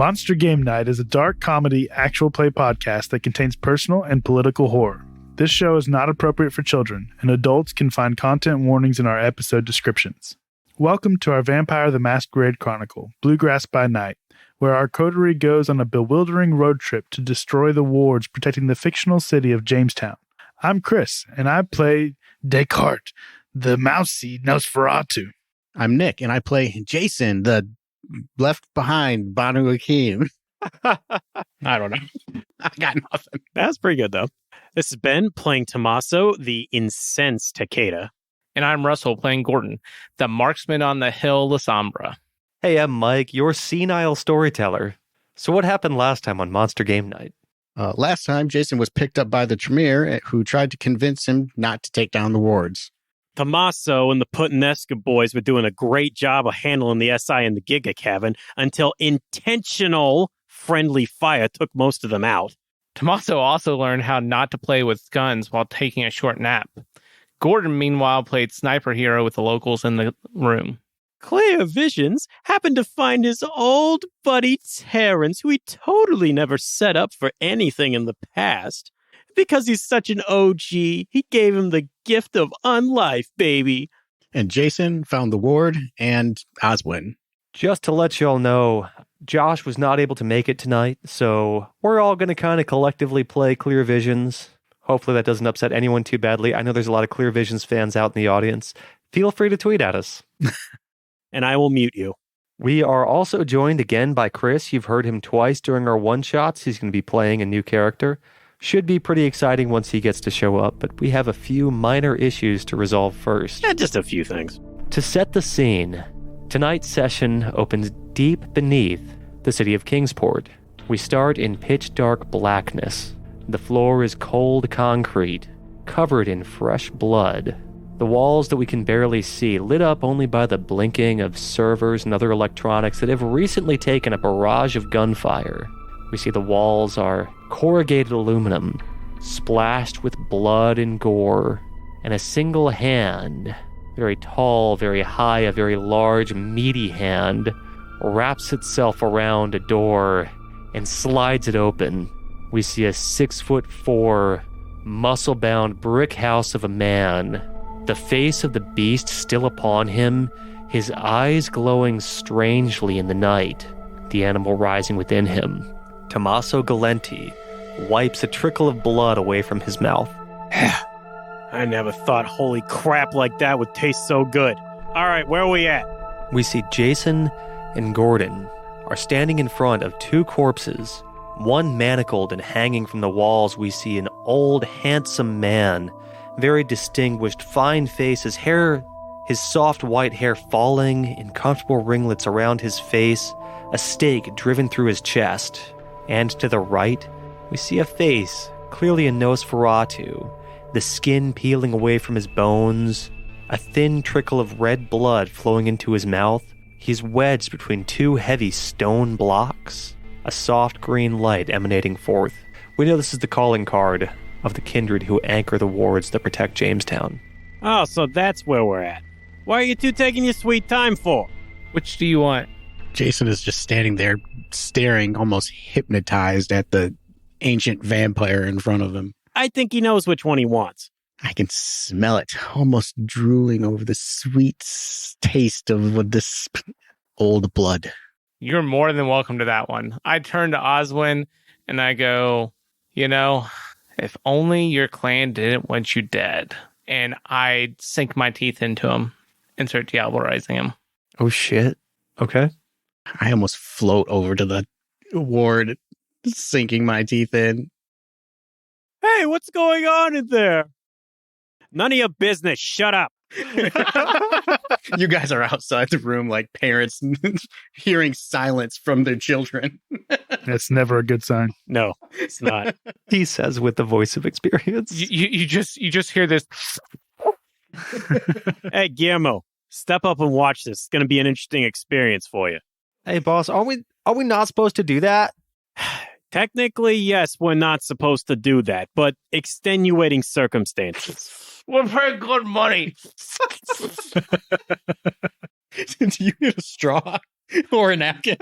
Monster Game Night is a dark comedy actual play podcast that contains personal and political horror. This show is not appropriate for children, and adults can find content warnings in our episode descriptions. Welcome to our Vampire the Masquerade Chronicle, Bluegrass by Night, where our coterie goes on a bewildering road trip to destroy the wards protecting the fictional city of Jamestown. I'm Chris, and I play Descartes, the mousy Nosferatu. I'm Nick, and I play Jason, the left behind Banu Hakim. I don't know. I got nothing. That's pretty good, though. This is Ben playing Tomaso, the incensed Takeda. And I'm Russell playing Gordon, the marksman on the hill La Sombra. Hey, I'm Mike, your senile storyteller. So what happened last time on Monster Game Night? Last time, Jason was picked up by the Tremere, who tried to convince him not to take down the wards. Tomaso and the Putanesca boys were doing a great job of handling the SI and the Giga Cabin until intentional friendly fire took most of them out. Tomaso also learned how not to play with guns while taking a short nap. Gordon, meanwhile, played sniper hero with the locals in the room. Clear Visions happened to find his old buddy Terrence, who he totally never set up for anything in the past. Because he's such an OG, he gave him the gift of unlife, baby. And Jason found the ward and Oswin. Just to let y'all know, Josh was not able to make it tonight, so we're all going to kind of collectively play Clear Visions. Hopefully that doesn't upset anyone too badly. I know there's a lot of Clear Visions fans out in the audience. Feel free to tweet at us. And I will mute you. We are also joined again by Chris. You've heard him twice during our one-shots. He's going to be playing a new character. Should be pretty exciting once he gets to show up, but we have a few minor issues to resolve first. Yeah, just a few things. To set the scene, tonight's session opens deep beneath the city of Kingsport. We start in pitch-dark blackness. The floor is cold concrete, covered in fresh blood. The walls that we can barely see, lit up only by the blinking of servers and other electronics that have recently taken a barrage of gunfire. We see the walls are corrugated aluminum, splashed with blood and gore, and a single hand, very tall, very high, a very large, meaty hand, wraps itself around a door and slides it open. We see a 6'4", muscle-bound brick house of a man, the face of the beast still upon him, his eyes glowing strangely in the night, the animal rising within him. Tomaso Galenti wipes a trickle of blood away from his mouth. I never thought holy crap like that would taste so good. All right, where are we at? We see Jason and Gordon are standing in front of two corpses. One manacled and hanging from the walls, we see an old, handsome man, very distinguished, fine face, his soft white hair falling in comfortable ringlets around his face, a stake driven through his chest. And to the right, we see a face, clearly a Nosferatu, the skin peeling away from his bones, a thin trickle of red blood flowing into his mouth. He's wedged between two heavy stone blocks, a soft green light emanating forth. We know this is the calling card of the Kindred who anchor the wards that protect Jamestown. Oh, so that's where we're at. Why are you two taking your sweet time for? Which do you want? Jason is just standing there, staring, almost hypnotized at the ancient vampire in front of him. I think he knows which one he wants. I can smell it, almost drooling over the sweet taste of this old blood. You're more than welcome to that one. I turn to Oswin and I go, if only your clan didn't want you dead. And I sink my teeth into him and start diabolizing him. Oh, shit. Okay. I almost float over to the ward, sinking my teeth in. Hey, what's going on in there? None of your business. Shut up. You guys are outside the room like parents hearing silence from their children. That's never a good sign. No, it's not. He says with the voice of experience. You just hear this. Hey, Guillermo, step up and watch this. It's going to be an interesting experience for you. Hey, boss, are we not supposed to do that? Technically, yes, we're not supposed to do that, but extenuating circumstances. We're paying good money. Do you get a straw? Or a napkin.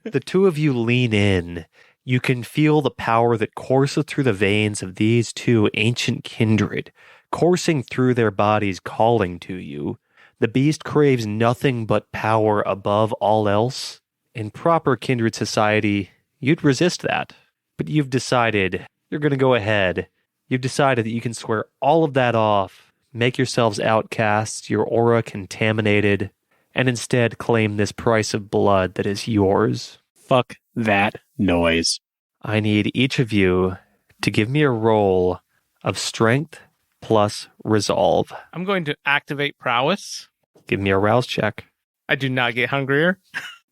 The two of you lean in. You can feel the power that courses through the veins of these two ancient kindred, coursing through their bodies, calling to you. The beast craves nothing but power above all else. In proper kindred society, you'd resist that. But you've decided you're going to go ahead. You've decided that you can square all of that off, make yourselves outcasts, your aura contaminated, and instead claim this price of blood that is yours. Fuck that noise. I need each of you to give me a roll of strength plus resolve. I'm going to activate prowess. Give me a rouse check. I do not get hungrier.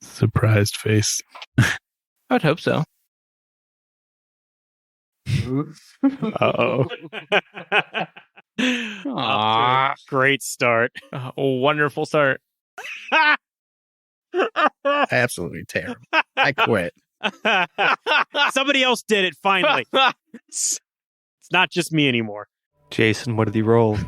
Surprised face. I would hope so. Uh-oh. Aww. Great start. A wonderful start. Absolutely terrible. I quit. Somebody else did it, finally. It's not just me anymore. Jason, what did you roll?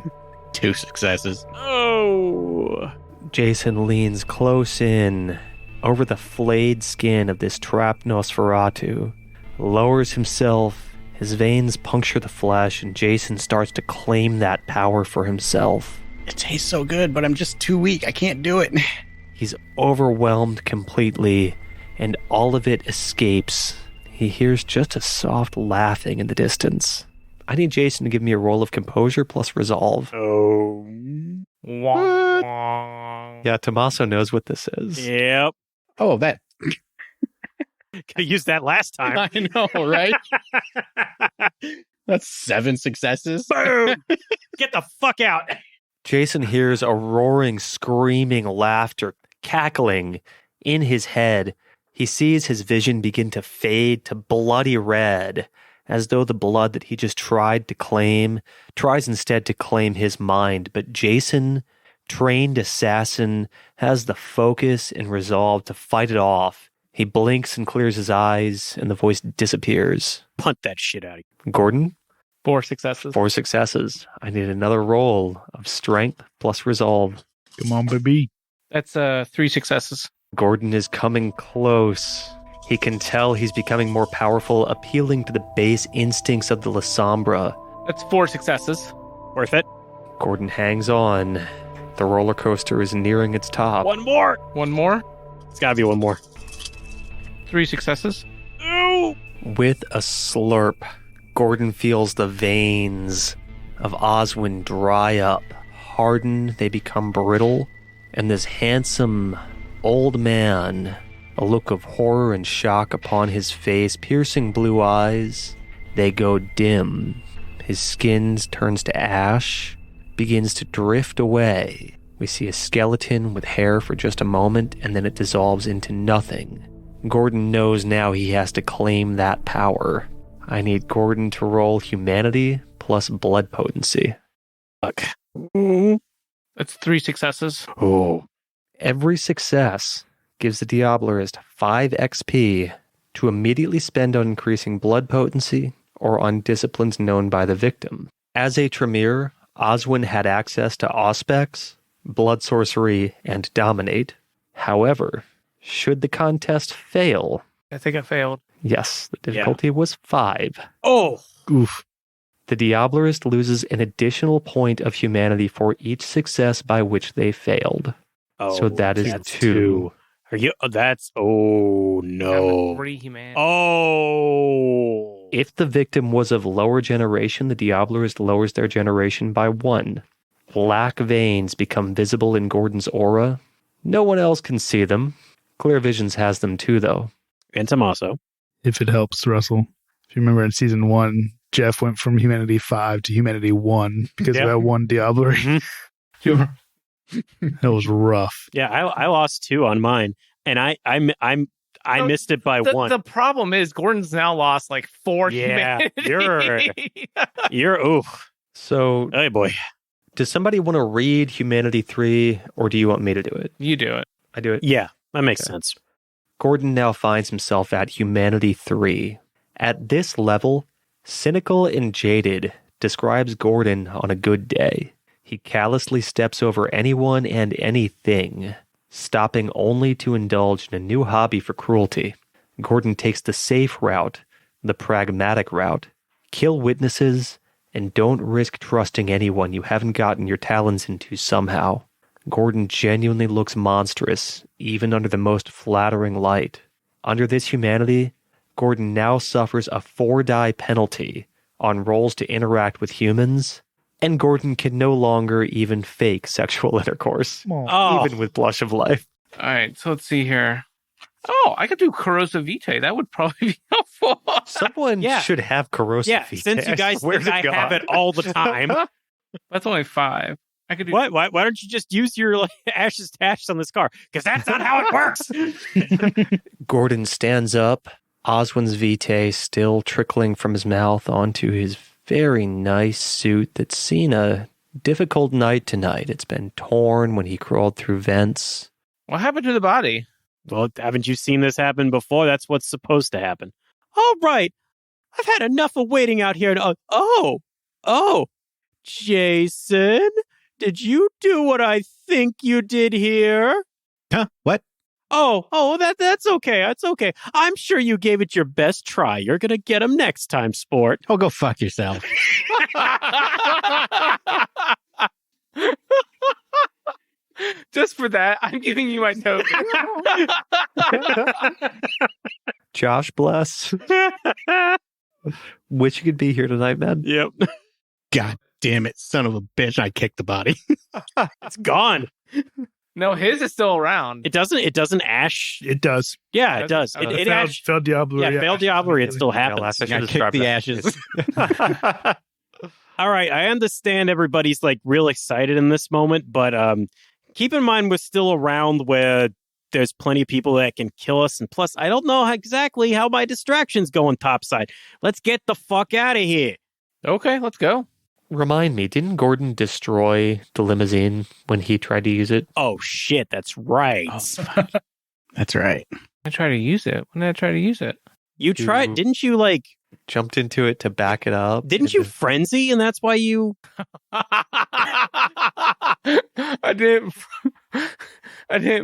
2 successes. Oh. Jason leans close in over the flayed skin of this trapped Nosferatu, lowers himself, his veins puncture the flesh, and Jason starts to claim that power for himself. It tastes so good, but I'm just too weak. I can't do it. He's overwhelmed completely, and all of it escapes. He hears just a soft laughing in the distance. I need Jason to give me a roll of composure plus resolve. Oh. What? Yeah, Tomaso knows what this is. Yep. Oh, that. Could have used that last time. I know, right? That's 7 successes. Boom! Get the fuck out. Jason hears a roaring, screaming laughter, cackling in his head. He sees his vision begin to fade to bloody red, as though the blood that he just tried to claim tries instead to claim his mind. But Jason, trained assassin, has the focus and resolve to fight it off. He blinks and clears his eyes, and the voice disappears. Punt that shit out of you. Gordon? 4 successes. 4 successes. I need another roll of strength plus resolve. Come on, baby. That's 3 successes. Gordon is coming close. He can tell he's becoming more powerful, appealing to the base instincts of the La Sombra. That's 4 successes. Worth it. Gordon hangs on. The roller coaster is nearing its top. One more. One more. It's gotta be one more. 3 successes. Ooh. With a slurp, Gordon feels the veins of Oswin dry up, harden, they become brittle, and this handsome old man, a look of horror and shock upon his face, piercing blue eyes, they go dim. His skin turns to ash, begins to drift away. We see a skeleton with hair for just a moment, and then it dissolves into nothing. Gordon knows now he has to claim that power. I need Gordon to roll humanity plus blood potency. Fuck. That's 3 successes. Oh. Every success gives the Diablerist 5 XP to immediately spend on increasing blood potency or on disciplines known by the victim. As a Tremere, Oswin had access to Auspex, Blood Sorcery, and Dominate. However, should the contest fail, I think I failed. yes, the difficulty was 5. Oh. Oof. The Diablerist loses an additional point of humanity for each success by which they failed. Oh. So that is that's 2. Are you? That's. Oh no. 3 humanity. Oh. If the victim was of lower generation, the Diablerist lowers their generation by 1. Black veins become visible in Gordon's aura. No one else can see them. Clear Visions has them too, though. And Tomaso. If it helps, Russell. If you remember in season 1, Jeff went from humanity 5 to humanity 1 because Yep. of that one Diablerie. That was rough. Yeah, I lost 2 on mine, and I missed it by 1. The problem is Gordon's now lost like 4 Yeah, humanity. You're oof. So, Hey boy. does somebody want to read Humanity 3, or do you want me to do it? You do it. I do it. Yeah, that makes Okay. sense. Gordon now finds himself at Humanity 3. At this level, Cynical and Jaded describes Gordon on a good day. He callously steps over anyone and anything, stopping only to indulge in a new hobby for cruelty. Gordon takes the safe route, the pragmatic route. Kill witnesses, and don't risk trusting anyone you haven't gotten your talons into somehow. Gordon genuinely looks monstrous, even under the most flattering light. Under this humanity, Gordon now suffers a 4-die penalty on rolls to interact with humans, and Gordon can no longer even fake sexual intercourse, even with blush of life. All right, so let's see here. Oh, I could do corrosive vitae. That would probably be helpful. Someone should have corrosive vitae. Since you guys think I have it all the time. That's only 5. I could do. What? Why don't you just use your ashes to ashes on this car? Because that's not how it works. Gordon stands up, Oswin's vitae still trickling from his mouth onto his very nice suit that's seen a difficult night tonight. It's been torn when he crawled through vents. What happened to the body? Well, haven't you seen this happen before? That's what's supposed to happen. All right. I've had enough of waiting out here. Jason, did you do what I think you did here? Huh? What? That's okay. That's okay. I'm sure you gave it your best try. You're going to get him next time, sport. Oh, go fuck yourself. Just for that, I'm giving you my token. Josh bless. Wish you could be here tonight, man. Yep. God damn it, son of a bitch. I kicked the body. It's gone. No, his is still around. It doesn't ash. It does. Yeah, it does. It ash. Fel Diablo. Yeah, Fel Diablo, it still happens. I kicked the ashes. All right, I understand everybody's like real excited in this moment, but keep in mind we're still around where there's plenty of people that can kill us, and plus I don't know exactly how my distraction's going topside. Let's get the fuck out of here. Okay, let's go. Remind me, didn't Gordon destroy the limousine when he tried to use it? Oh shit, that's right. That's right. I tried to use it. When did I try to use it? You tried, didn't you? Like jumped into it to back it up. Didn't you frenzy, and that's why you? I didn't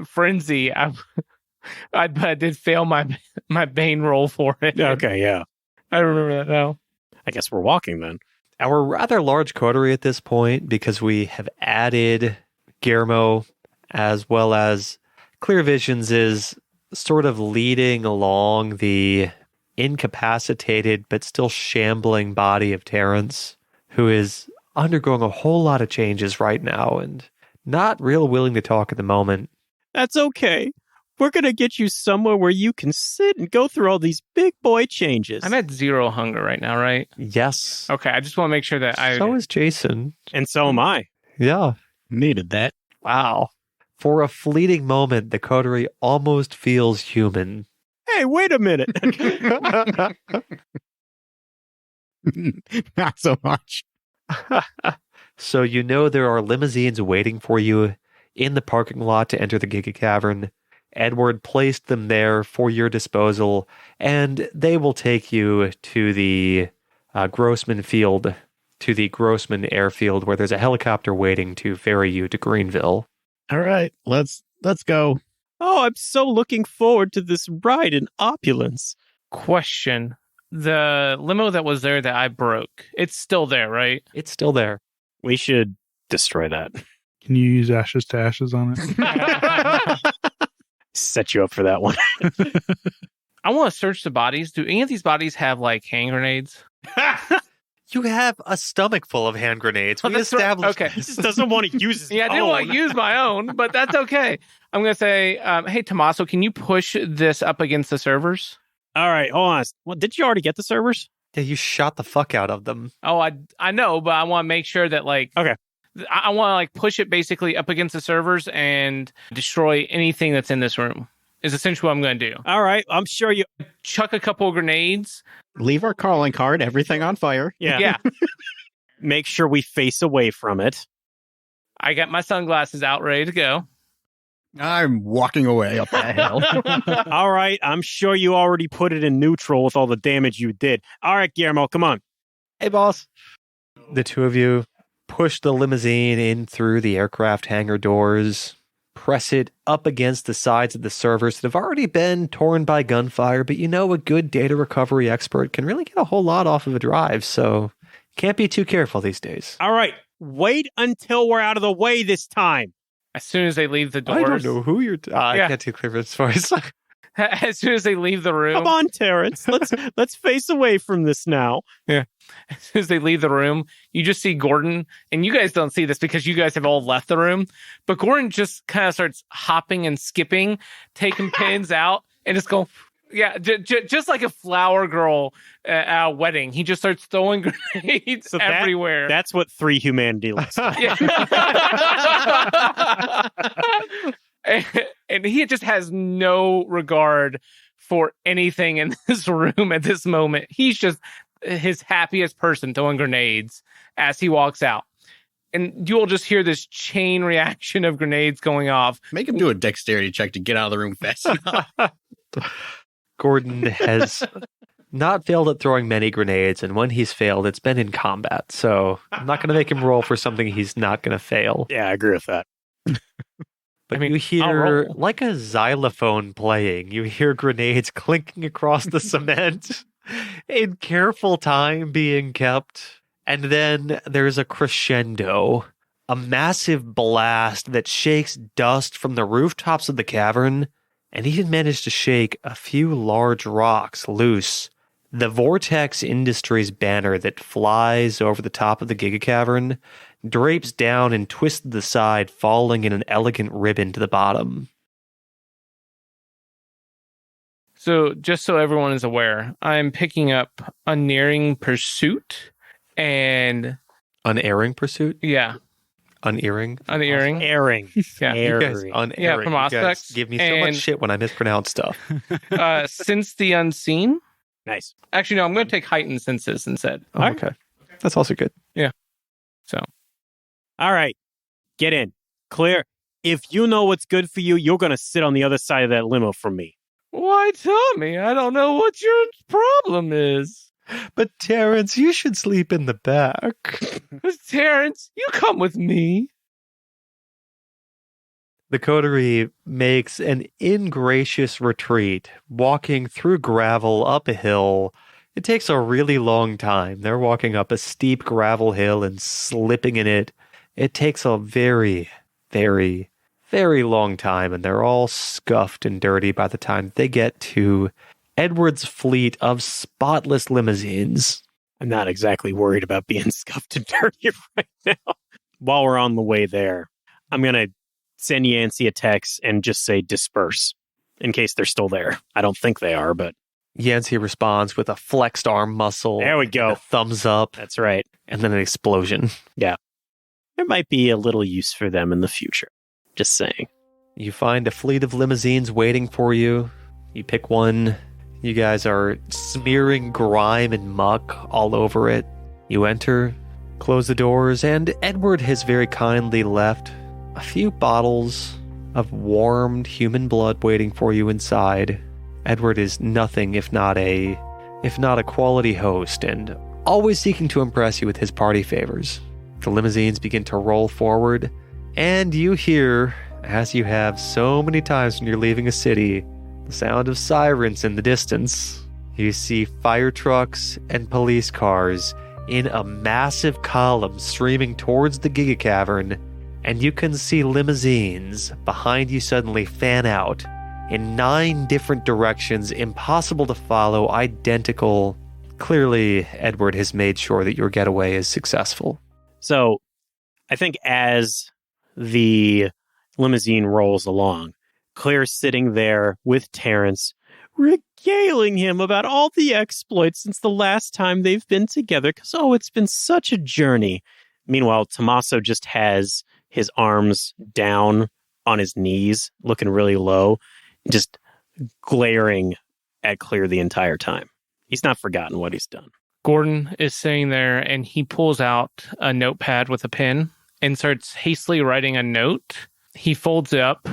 frenzy. I did fail my Bane roll for it. Okay, yeah, I remember that now. I guess we're walking then. Our rather large coterie at this point, because we have added Guillermo as well as Clear Visions, is sort of leading along the incapacitated but still shambling body of Terrence, who is undergoing a whole lot of changes right now and not real willing to talk at the moment. That's okay. We're going to get you somewhere where you can sit and go through all these big boy changes. I'm at 0 hunger right now, right? Yes. Okay, I just want to make sure that So is Jason. And so am I. Yeah. Needed that. Wow. For a fleeting moment, the coterie almost feels human. Hey, wait a minute. Not so much. So you know there are limousines waiting for you in the parking lot to enter the Giga Cavern. Edward placed them there for your disposal, and they will take you to the Grossman Field, to the Grossman Airfield, where there's a helicopter waiting to ferry you to Greenville. All right, let's go. Oh, I'm so looking forward to this ride in opulence. Question. The limo that was there that I broke, it's still there, right? It's still there. We should destroy that. Can you use ashes to ashes on it? Set you up for that one. I want to search the bodies. Do any of these bodies have like hand grenades? You have a stomach full of hand grenades. Oh, We that's right. established Okay. He just doesn't want to use his Yeah, I didn't want to use my own, but that's okay. I'm going to say, hey, Tomaso, can you push this up against the servers? All right, hold on. Well, did you already get the servers? Yeah, you shot the fuck out of them. Oh, I know, but I want to make sure that like... Okay. I want to like push it basically up against the servers and destroy anything that's in this room. Is essentially what I'm going to do. All right, I'm sure you... Chuck a couple of grenades. Leave our calling card, everything on fire. Yeah. Make sure we face away from it. I got my sunglasses out, ready to go. I'm walking away up that hill. All right, I'm sure you already put it in neutral with all the damage you did. All right, Guillermo, come on. Hey, boss. The two of you push the limousine in through the aircraft hangar doors, press it up against the sides of the servers that have already been torn by gunfire, but a good data recovery expert can really get a whole lot off of a drive, so can't be too careful these days. All right, wait until we're out of the way this time. As soon as they leave the doors. I don't know who you're... I can't do Clifford's voice. As soon as they leave the room. Come on, Terrence. Let's face away from this now. Yeah. As soon as they leave the room, you just see Gordon, and you guys don't see this because you guys have all left the room, but Gordon just kind of starts hopping and skipping, taking pins out, and just going, just like a flower girl at a wedding. He just starts throwing grenades everywhere. That's what 3 humanity looks like. And he just has no regard for anything in this room at this moment. He's just his happiest person throwing grenades as he walks out. And you'll just hear this chain reaction of grenades going off. Make him do a dexterity check to get out of the room fast enough. Gordon has not failed at throwing many grenades, and when he's failed, it's been in combat. So I'm not going to make him roll for something he's not going to fail. Yeah, I agree with that. But you hear, like a xylophone playing, you hear grenades clinking across the cement in careful time being kept. And then there's a crescendo, a massive blast that shakes dust from the rooftops of the cavern, and even managed to shake a few large rocks loose. The Vortex Industries banner that flies over the top of the Giga Cavern drapes down and twists to the side, falling in an elegant ribbon to the bottom. So, just so everyone is aware, I'm picking up Unerring Pursuit and... Unerring Pursuit? Yeah. Unerring? Unerring. Airing. Yeah. You guys, unerring. Yeah, from You guys Aspects. give me so much shit when I mispronounce stuff. Since the Unseen. Nice. Actually, no, I'm going to take Heightened Senses instead. Oh, okay. That's also good. Yeah. So. All right. Get in. Clear. If you know what's good for you, you're going to sit on the other side of that limo from me. Why, Tommy? I don't know what your problem is. But Terrence, you should sleep in the back. Terrence, you come with me. The Coterie makes an ingracious retreat, walking through gravel up a hill. It takes a really long time. They're walking up a steep gravel hill and slipping in it. It takes a very, very, very long time, and they're all scuffed and dirty by the time they get to Edward's fleet of spotless limousines. I'm not exactly worried about being scuffed and dirty right now. While we're on the way there, I'm going to send Yancey a text and just say disperse in case they're still there. I don't think they are, but... Yancey responds with a flexed arm muscle. There we go. A thumbs up. That's right. And then an explosion. Yeah. There might be a little use for them in the future. Just saying. You find a fleet of limousines waiting for you. You pick one. You guys are smearing grime and muck all over it. You enter, close the doors, and Edward has very kindly left a few bottles of warmed human blood waiting for you inside. Edward is nothing if not a quality host, and always seeking to impress you with his party favors. The limousines begin to roll forward, and you hear, as you have so many times when you're leaving a city, the sound of sirens in the distance. You see fire trucks and police cars in a massive column streaming towards the Giga Cavern, and you can see limousines behind you suddenly fan out in 9 different directions, impossible to follow, identical. Clearly, Edward has made sure that your getaway is successful. So, I think as the limousine rolls along, Claire's sitting there with Terrence, regaling him about all the exploits since the last time they've been together, because, it's been such a journey. Meanwhile, Tomaso just has his arms down on his knees, looking really low, just glaring at Claire the entire time. He's not forgotten what he's done. Gordon is sitting there, and he pulls out a notepad with a pen and starts hastily writing a note. He folds it up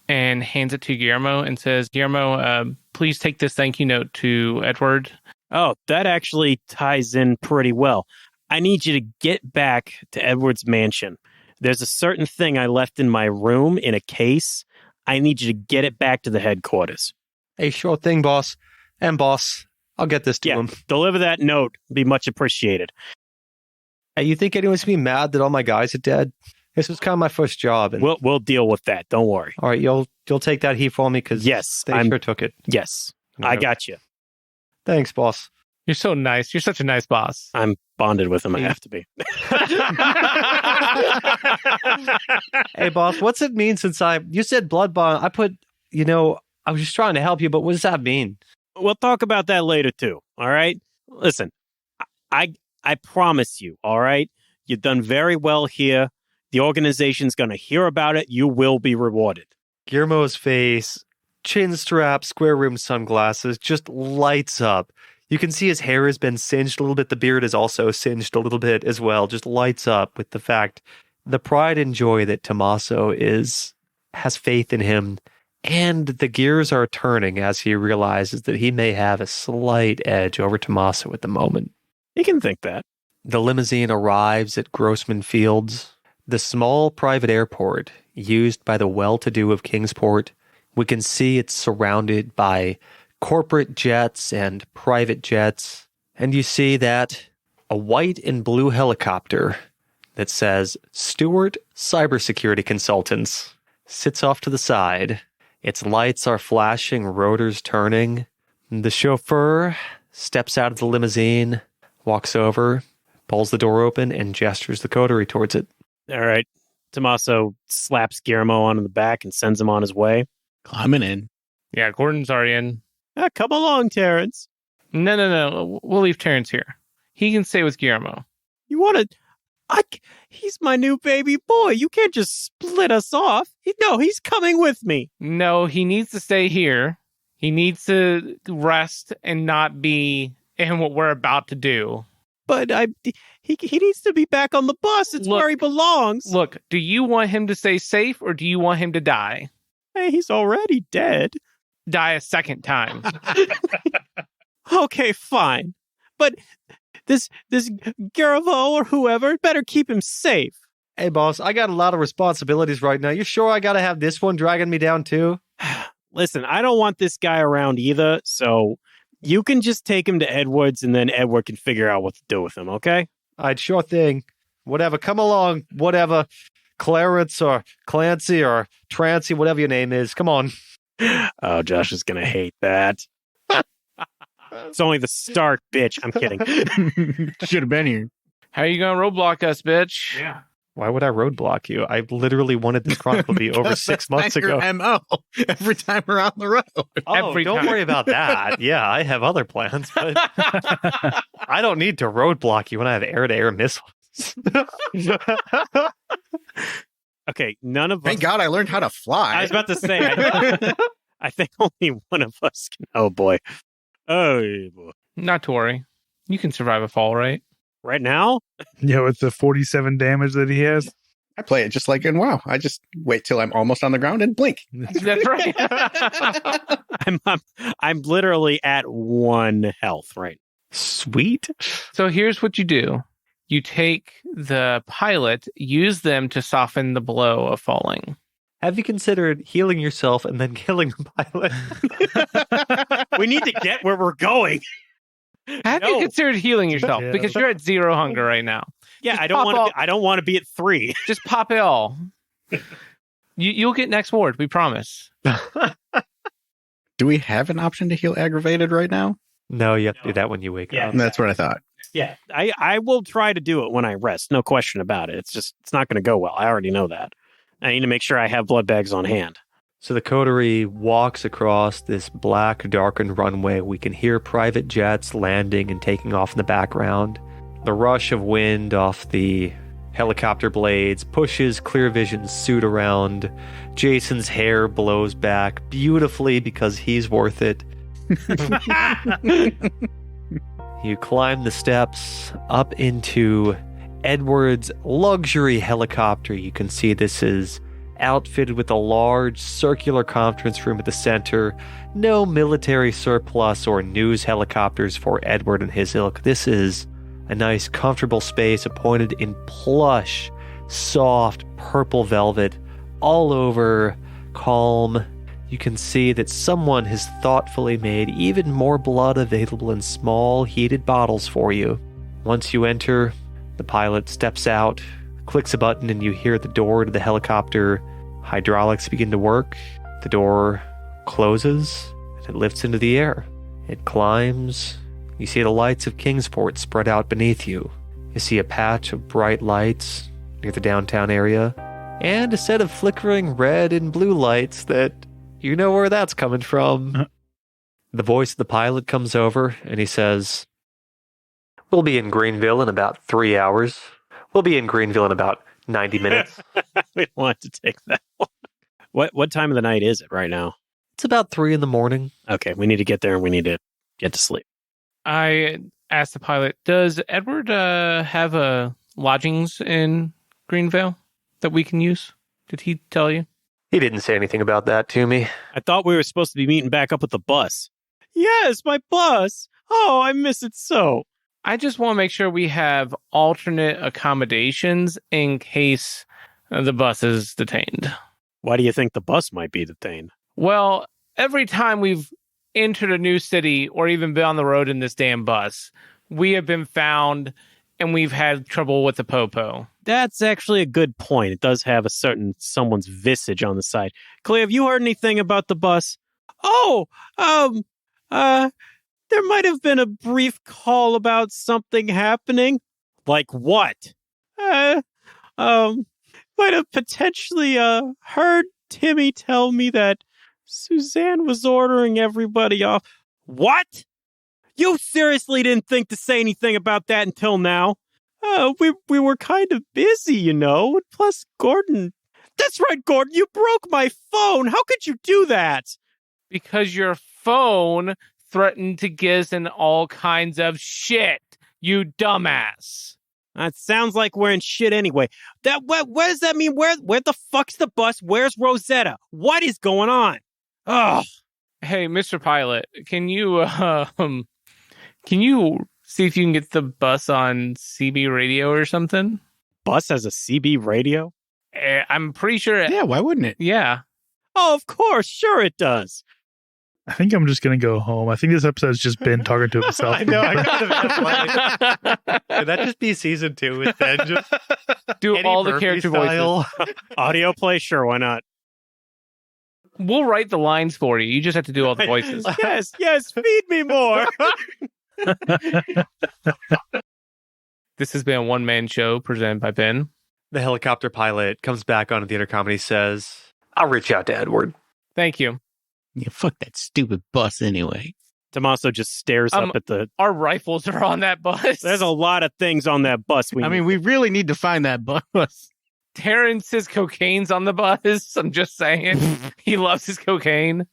and hands it to Guillermo and says, Guillermo, please take this thank you note to Edward. Oh, that actually ties in pretty well. I need you to get back to Edward's mansion. There's a certain thing I left in my room in a case. I need you to get it back to the headquarters. Hey, sure thing, boss. And boss, I'll get this to him. Deliver that note. Be much appreciated. Hey, you think anyone's gonna be mad that all my guys are dead? This was kind of my first job. And We'll deal with that. Don't worry. all right, you'll take that heat for me because Yes, they sure took it. Yes, I got you. Thanks, boss. You're so nice. You're such a nice boss. I'm bonded with him. I have to be. Hey, boss, what's it mean since you said blood bond? I was just trying to help you, but what does that mean? We'll talk about that later too. All right. Listen, I promise you. All right. You've done very well here. The organization's going to hear about it. You will be rewarded. Guillermo's face, chin strap, square rimmed sunglasses, just lights up. You can see his hair has been singed a little bit. The beard is also singed a little bit as well. Just lights up with the fact, the pride and joy that Tomaso has faith in him. And the gears are turning as he realizes that he may have a slight edge over Tomaso at the moment. You can think that. The limousine arrives at Grossman Fields, the small private airport used by the well-to-do of Kingsport. We can see it's surrounded by corporate jets and private jets. And you see that a white and blue helicopter that says Stewart Cybersecurity Consultants sits off to the side. Its lights are flashing, rotors turning. The chauffeur steps out of the limousine, walks over, pulls the door open, and gestures the coterie towards it. All right. Tomaso slaps Guillermo on the back and sends him on his way. Climbing in. Yeah, Gordon's already in. Come along, Terrence. No. We'll leave Terrence here. He can stay with Guillermo. You want to... He's my new baby boy. You can't just split us off. He's coming with me. No, he needs to stay here. He needs to rest and not be in what we're about to do. But he needs to be back on the bus. It's where he belongs. Look, do you want him to stay safe or do you want him to die? Hey, he's already dead. Die a second time. Okay, fine. But this Garavo or whoever better keep him safe. Hey, boss, I got a lot of responsibilities right now. You sure I got to have this one dragging me down too? Listen, I don't want this guy around either, so you can just take him to Edwards and then Edward can figure out what to do with him, okay? I'd sure thing. Whatever, come along, whatever. Clarence or Clancy or Trancy, whatever your name is. Come on. Oh, Josh is going to hate that. It's only the start, bitch. I'm kidding. Should have been here. How are you going to roadblock us, bitch? Yeah. Why would I roadblock you? I literally wanted this chronicle to be over 6 months ago. MO every time we're on the road. Every Don't time. worry about that. Yeah, I have other plans, but I don't need to roadblock you when I have air-to-air missiles. Okay, none of us... Thank God I learned how to fly. I was about to say, I think only one of us can... Oh, boy. Oh, boy. Not to worry. You can survive a fall, right? Right now? Yeah, with the 47 damage that he has. I play it just like in WoW. I just wait till I'm almost on the ground and blink. That's right. I'm literally at 1 health, right? Sweet. So here's what you do. You take the pilot, use them to soften the blow of falling. Have you considered healing yourself and then killing the pilot? We need to get where we're going. Have you considered healing yourself? Yeah. Because you're at 0 hunger right now. Yeah, Just I don't pop want to. I don't want to be at 3. Just pop it all. You'll get next ward, we promise. Do we have an option to heal aggravated right now? No, you have to do that when you wake up. That's what I thought. Yeah, I will try to do it when I rest. No question about it. It's not going to go well. I already know that. I need to make sure I have blood bags on hand. So the coterie walks across this black, darkened runway. We can hear private jets landing and taking off in the background. The rush of wind off the helicopter blades pushes Clear Vision's suit around. Jason's hair blows back beautifully because he's worth it. You climb the steps up into Edward's luxury helicopter. You can see this is outfitted with a large circular conference room at the center. No military surplus or news helicopters for Edward and his ilk. This is A nice, comfortable space appointed in plush, soft, purple velvet, all over, calm. You can see that someone has thoughtfully made even more blood available in small, heated bottles for you. Once you enter, the pilot steps out, clicks a button, and you hear the door to the helicopter hydraulics begin to work. The door closes, and it lifts into the air. It climbs. You see the lights of Kingsport spread out beneath you. You see a patch of bright lights near the downtown area, and a set of flickering red and blue lights that you know where that's coming from. The voice of the pilot comes over, and he says, "We'll be in Greenville in about 3 hours. We'll be in Greenville in about 90 minutes. We don't want to take that one. What time of the night is it right now? It's about 3 a.m. Okay, we need to get there and we need to get to sleep. I asked the pilot, does Edward have lodgings in Greenville that we can use? Did he tell you? He didn't say anything about that to me. I thought we were supposed to be meeting back up with the bus. Yes, my bus. Oh, I miss it so. I just want to make sure we have alternate accommodations in case the bus is detained. Why do you think the bus might be detained? Well, every time we've entered a new city or even been on the road in this damn bus, we have been found and we've had trouble with the popo. That's actually a good point. It does have a certain someone's visage on the side. Clay, have you heard anything about the bus? Oh, there might have been a brief call about something happening. Like what? Might have potentially heard Timmy tell me that Suzanne was ordering everybody off. What? You seriously didn't think to say anything about that until now? We were kind of busy, you know. Plus, Gordon... That's right, Gordon, you broke my phone. How could you do that? Because your phone threatened to get us in all kinds of shit, you dumbass. That sounds like we're in shit anyway. What does that mean? Where the fuck's the bus? Where's Rosetta? What is going on? Oh. Hey, Mr. Pilot, can you see if you can get the bus on CB radio or something? Bus has a CB radio? I'm pretty sure. Yeah, why wouldn't it? Yeah. Oh, of course. Sure it does. I think I'm just going to go home. I think this episode's just Ben talking to himself. I know. I kind of asked Could that just be season 2 with Ben? Just do Eddie all the Murphy character style. voices. Audio play? Sure, why not? We'll write the lines for you. You just have to do all the voices. Yes, feed me more. This has been a one-man show presented by Ben. The helicopter pilot comes back onto the intercom and he says, "I'll reach out to Edward." Thank you. Yeah, fuck that stupid bus anyway. Tomaso just stares up at the... Our rifles are on that bus. There's a lot of things on that bus. I mean, we really need to find that bus. Terrence's cocaine's on the bus. I'm just saying. He loves his cocaine.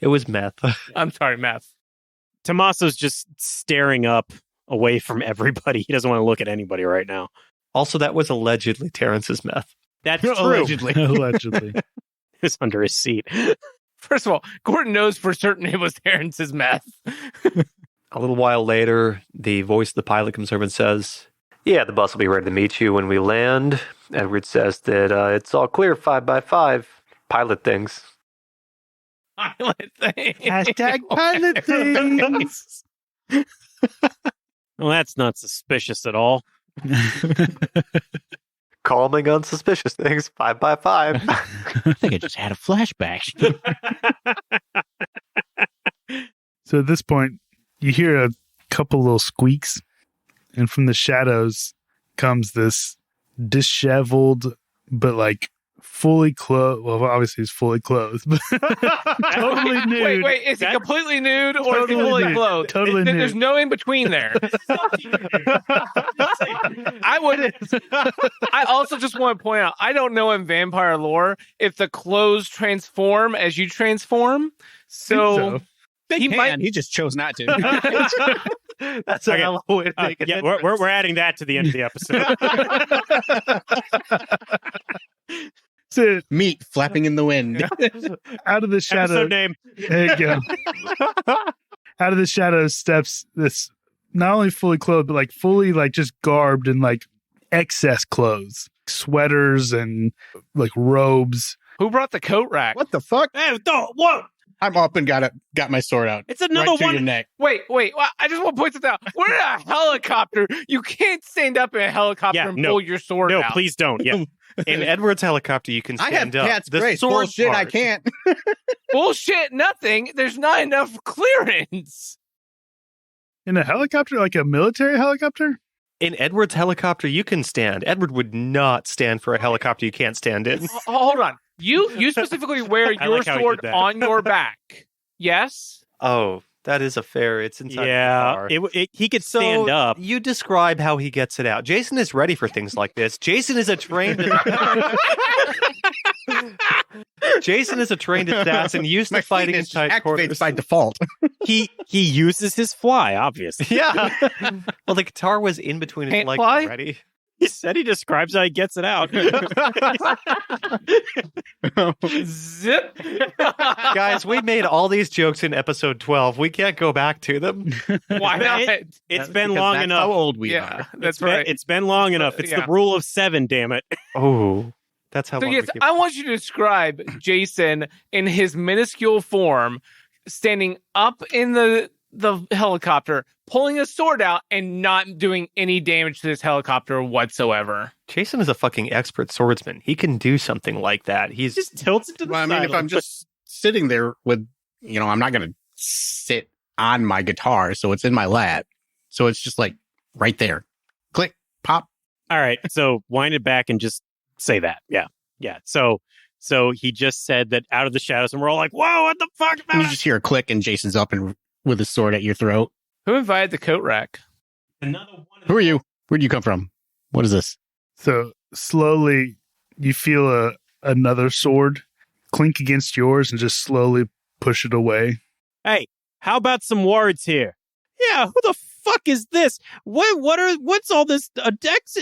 It was meth. I'm sorry, meth. Tomaso's just staring up away from everybody. He doesn't want to look at anybody right now. Also, that was allegedly Terrence's meth. That's true. Allegedly. Allegedly. It's under his seat. First of all, Gordon knows for certain it was Terrence's meth. A little while later, the voice of the pilot comes over and says, "Yeah, the bus will be ready to meet you when we land." Edward says that it's all clear, 5x5. Pilot things. Pilot thing. Hashtag pilot things. Well, that's not suspicious at all. Calming unsuspicious things, 5x5. I think I just had a flashback. So at this point, you hear a couple little squeaks, and from the shadows comes this disheveled, but like fully clothed. Well, obviously he's fully clothed, but totally nude. Wait, is he completely nude or is he Totally fully nude. clothed? Totally nude. There's no in between there. I also just want to point out, I don't know in vampire lore if the clothes transform as you transform. So He might. He just chose not to. That's a hell of a way to make it. Yeah, we're adding that to the end of the episode. So Meat flapping in the wind. out of the shadow, Episode name. there you go. Out of the shadows steps this not only fully clothed, but like fully like just garbed in like excess clothes, sweaters and like robes. Who brought the coat rack? What the fuck? Hey, whoa! I'm up and got my sword out. It's another right to one. your neck. Wait. I just want to point this out. We're in a helicopter. You can't stand up in a helicopter and pull your sword out. No, please don't. Yeah. In Edward's helicopter, you can stand up. Pat's The grace. sword Bullshit, I part- can't. Bullshit, nothing. There's not enough clearance. In a helicopter, like a military helicopter? In Edward's helicopter, you can stand. Edward would not stand for a helicopter you can't stand in. Hold on. You specifically wear I your like how he sword did that. on your back. Yes? Oh, that is a fair. It's inside the Yeah, car. he could stand up. You describe how he gets it out. Jason is ready for things like this. Jason is a trained assassin used to fighting in tight quarters. by default. He uses his fly, obviously. Yeah. Well, the guitar was in between his Paint legs fly? already. He said he describes how he gets it out. Zip. Guys, we made all these jokes in episode 12. We can't go back to them. Why not? It's been Because long that's enough. how old we Yeah, are. that's It's been- right. It's been long enough. It's the rule of 7, damn it. Oh, that's how So long yes, we keep- I want you to describe Jason in his minuscule form, standing up in the helicopter, pulling a sword out, and not doing any damage to this helicopter whatsoever. Jason is a fucking expert swordsman. He can do something like that. He's Just tilts it to the Well, I side. mean, if I'm just sitting there with, I'm not going to sit on my guitar, so it's in my lap. So it's just like right there. Click, pop. All right, so wind it back and just say that. Yeah. So he just said that out of the shadows, and we're all like, "Whoa, what the fuck?" And you just hear a click, and Jason's up and with his sword at your throat. Who invited the coat rack? Another one. Who are you? Where'd you come from? What is this? So slowly you feel another sword clink against yours and just slowly push it away. Hey, how about some words here? Yeah, who the fuck is this? What's all this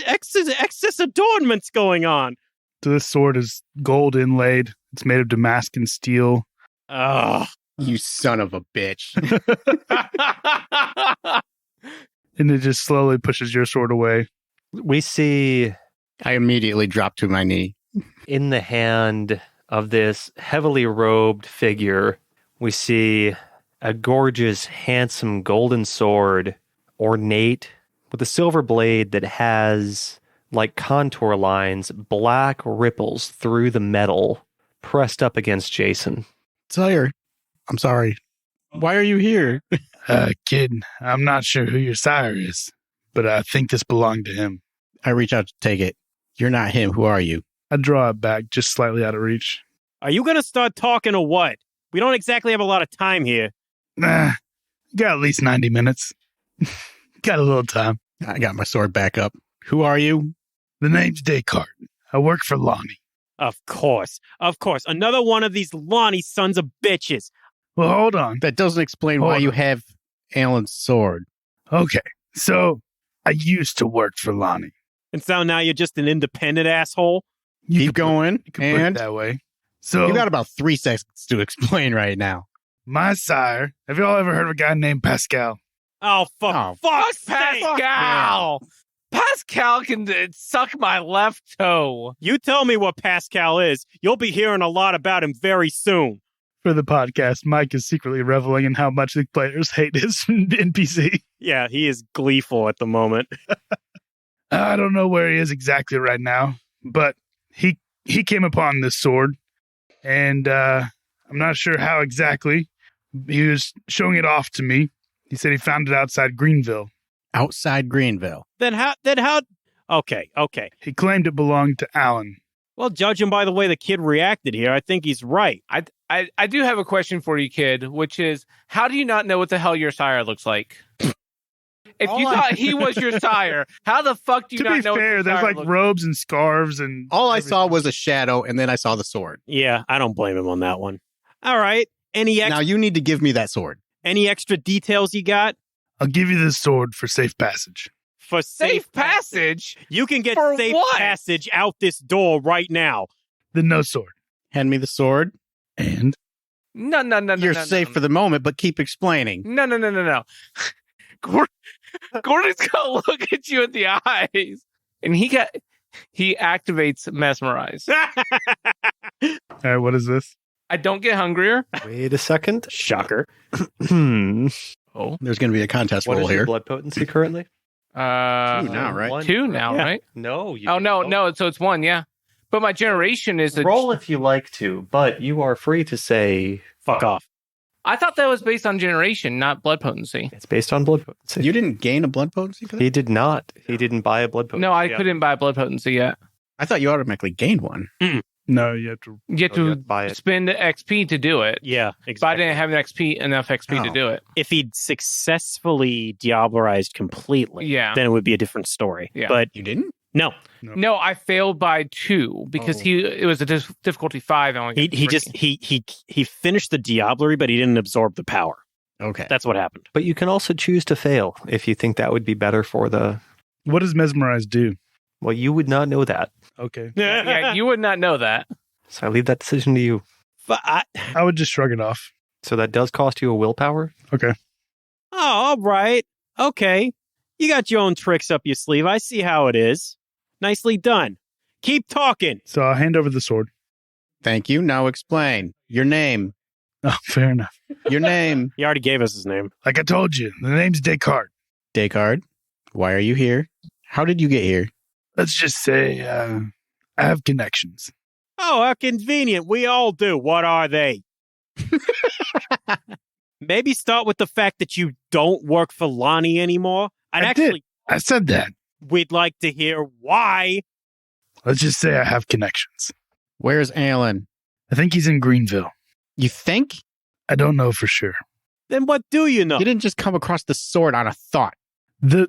excess adornments going on? So this sword is gold inlaid. It's made of Damascus steel. Ugh. You son of a bitch. And it just slowly pushes your sword away. we see I immediately dropped to my knee. in the hand of this heavily robed figure, we see a gorgeous, handsome golden sword, ornate, with a silver blade that has, like contour lines, black ripples through the metal, pressed up against Jason. Sire, I'm sorry. Why are you here? Kid, I'm not sure who your sire is, but I think this belonged to him. I reach out to take it. You're not him. Who are you? I draw it back just slightly out of reach. Are you going to start talking or what? We don't exactly have a lot of time here. Nah, got at least 90 minutes. Got a little time. I got my sword back up. Who are you? The name's Descartes. I work for Lonnie. Of course. Another one of these Lonnie sons of bitches. Well, hold on. That doesn't explain why Hold you on. have Alan's sword. Okay, so I used to work for Lonnie. And so now you're just an independent asshole? You Keep could put- going. You can put it And that way. So you got about 3 seconds to explain right now. my sire. Have y'all ever heard of a guy named Pascal? Oh, fuck. Oh, Fuck's sake. Pascal! Pascal can suck my left toe. You tell me what Pascal is. You'll be hearing a lot about him very soon. For the podcast, Mike is secretly reveling in how much the players hate his NPC. Yeah, he is gleeful at the moment. I don't know where he is exactly right now, but he came upon this sword, and I'm not sure how exactly. He was showing it off to me. He said he found it outside Greenville. Outside Greenville. Then how? Okay. He claimed it belonged to Alan. Well, judging by the way the kid reacted here, I think he's right. I do have a question for you, kid, which is, how do you not know what the hell your sire looks like? If you thought he was your sire, how the fuck do you To not be know fair, what there's your sire like looks robes and scarves and All I saw everything. was a shadow, and then I saw the sword. Yeah, I don't blame him on that one. All right. Now you need to give me that sword. Any extra details you got? I'll give you this sword for safe passage. For Safe passage? You can get For safe what? passage out this door right now. Then no sword. Hand me the sword. And No. You're safe for the moment, but keep explaining. No. Gordon's gonna look at you in the eyes, and he activates mesmerize. All right, what is this? I don't get hungrier. Wait a second. Shocker. Oh, there's going to be a contest What roll is your here. blood potency currently? Two now, right? 2 now, Yeah. right? No. You Oh no. So it's 1, yeah. But my generation is a Roll if you like to, but you are free to say Fuck off. I thought that was based on generation, not blood potency. it's based on blood potency. You didn't gain a blood potency for that? He did not. He didn't buy a blood potency. No, I Yeah. couldn't buy blood potency yet. I thought you automatically gained one. No, you have to. You have Oh, you to have to buy it. spend XP to do it. Yeah, But I exactly. didn't have enough XP to Oh. do it. If he'd successfully Diablerized completely, Yeah. then it would be a different story. Yeah. But You didn't? no, No, I failed by 2 because Oh. it was a difficulty 5. I only got he 3. just he finished the Diablerie, but he didn't absorb the power. Okay. That's what happened. But you can also choose to fail if you think that would be better for the. What does mesmerize do? Well, you would not know that. Okay. Yeah, you would not know that. So I leave that decision to you. But I would just shrug it off. So that does cost you a willpower. Okay. oh, all right, okay. You got your own tricks up your sleeve. I see how it is. Nicely done. Keep talking. So I'll hand over the sword. Thank you. Now explain. Your name. Oh, fair enough. Your name. He already gave us his name. Like I told you, the name's Descartes. Descartes. Why are you here? How did you get here? Let's just say I have connections. Oh, how convenient. We all do. What are they? Maybe start with the fact that you don't work for Lonnie anymore. I did. I said that. We'd like to hear why. Let's just say I have connections. Where's Alan? I think he's in Greenville. You think? I don't know for sure. Then what do you know? You didn't just come across the sword on a thought. The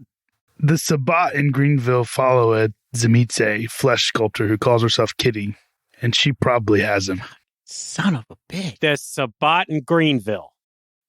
Sabat in Greenville follow a Zemitze flesh sculptor who calls herself Kitty, and she probably has him. Son of a bitch. There's Sabat in Greenville.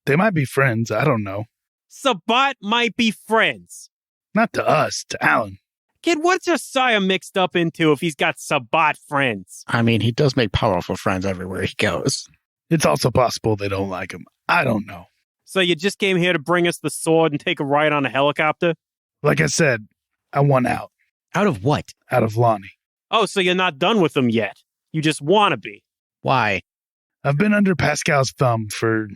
They might be friends. I don't know. Sabat might be friends. Not to us, to Alan. Kid, what's Josiah mixed up into if he's got Sabat friends? I mean, he does make powerful friends everywhere he goes. It's also possible they don't like him. I don't know. So you just came here to bring us the sword and take a ride on a helicopter? Like I said, I won out. Out of what? Out of Lonnie. Oh, so you're not done with them yet. You just want to be. Why? I've been under Pascal's thumb for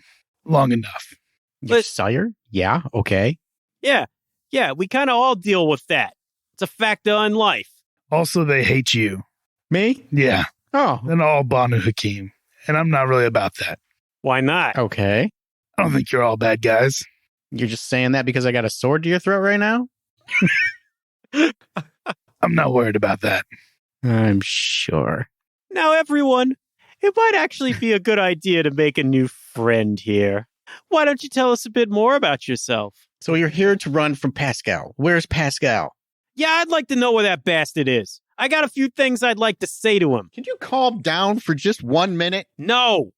long enough. Your sire? Yeah, okay. Yeah, we kind of all deal with that. It's a factor in life. Also, they hate you. Me? Yeah, Oh, and all Banu Hakim. And I'm not really about that. Why not? okay. I don't think you're all bad guys. You're just saying that because I got a sword to your throat right now? I'm not worried about that. I'm sure. Now, everyone, it might actually be a good idea to make a new friend here. Why don't you tell us a bit more about yourself? So you're here to run from Pascal. Where's Pascal? Yeah, I'd like to know where that bastard is. I got a few things I'd like to say to him. Can you calm down for just 1 minute? No.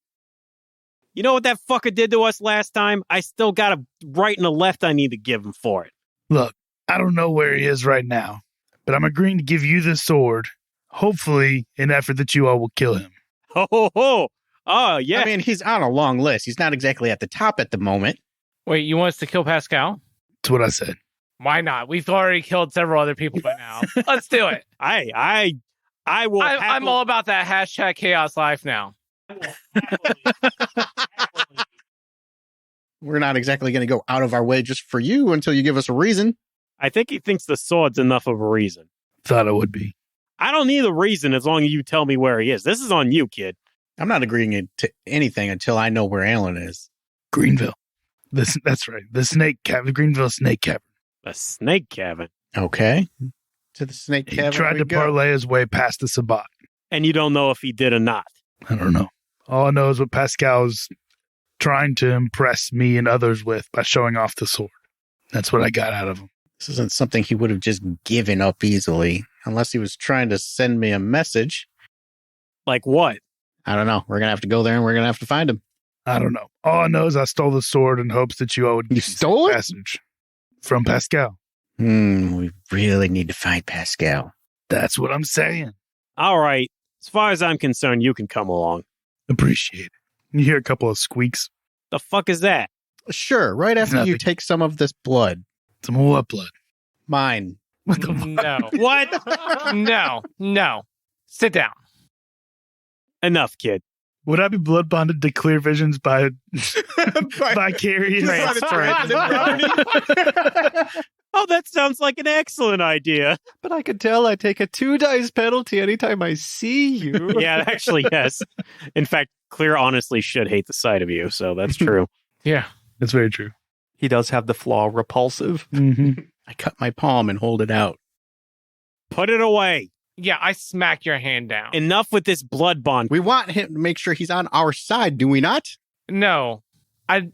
You know what that fucker did to us last time? I still got a right and a left I need to give him for it. Look, I don't know where he is right now, but I'm agreeing to give you the sword, hopefully in effort that you all will kill him. Ho, ho, ho. Oh, yeah. I mean, he's on a long list. He's not exactly at the top at the moment. Wait, you want us to kill Pascal? That's what I said. Why not? We've already killed several other people by now. Let's do it. I will I'm all about that hashtag chaos life now. We're not exactly going to go out of our way just for you until you give us a reason. I think he thinks the sword's enough of a reason. Thought it would be. I don't need a reason as long as you tell me where he is. This is on you, kid. I'm not agreeing to anything until I know where Alan is. Greenville. That's right. The snake cavern, the Greenville snake cavern. A snake cabin. Okay. To the snake He cavern tried we to go. parlay his way past the Sabat. And you don't know if he did or not. I don't know. All I know is what Pascal's trying to impress me and others with by showing off the sword. That's what I got out of him. This isn't something he would have just given up easily, unless he was trying to send me a message. Like what? I don't know. We're going to have to go there and we're going to have to find him. I don't know. All I know is I stole the sword in hopes that you all would You give me stole some it? passage from Pascal. We really need to find Pascal. That's what I'm saying. All right. As far as I'm concerned, you can come along. Appreciate it. You hear a couple of squeaks. The fuck is that? Sure, right after you Nothing. take some of this blood. Some what blood? Mine. What the fuck? No. What? No. Sit down. Enough, kid. Would I be blood bonded to clear visions by vicarious Transference. Oh, that sounds like an excellent idea. But I can tell I take a 2 dice penalty anytime I see you. Yeah, actually, yes. In fact, Clear honestly should hate the sight of you, so that's true. Yeah. That's very true. He does have the flaw repulsive. Mm-hmm. I cut my palm and hold it out. Put it away. Yeah, I smack your hand down. Enough with this blood bond. We want him to make sure he's on our side, do we not? No. I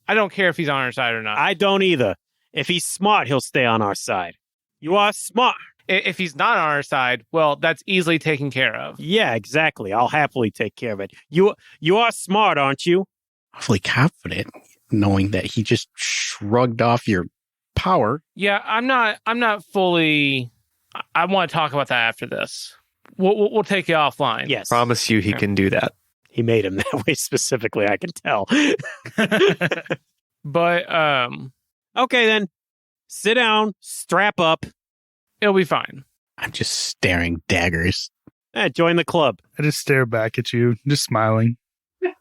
don't care if he's on our side or not. I don't either. If he's smart, he'll stay on our side. You are smart. If he's not on our side, well, that's easily taken care of. Yeah, exactly. I'll happily take care of it. You are smart, aren't you? Awfully confident, knowing that he just shrugged off your power. Yeah, I'm not fully. I want to talk about that after this. We'll take it offline. Yes. Promise you he can do that. He made him that way specifically, I can tell. But Okay, then. Sit down, strap up, it'll be fine. I'm just staring daggers. join the club. I just stare back at you, just smiling.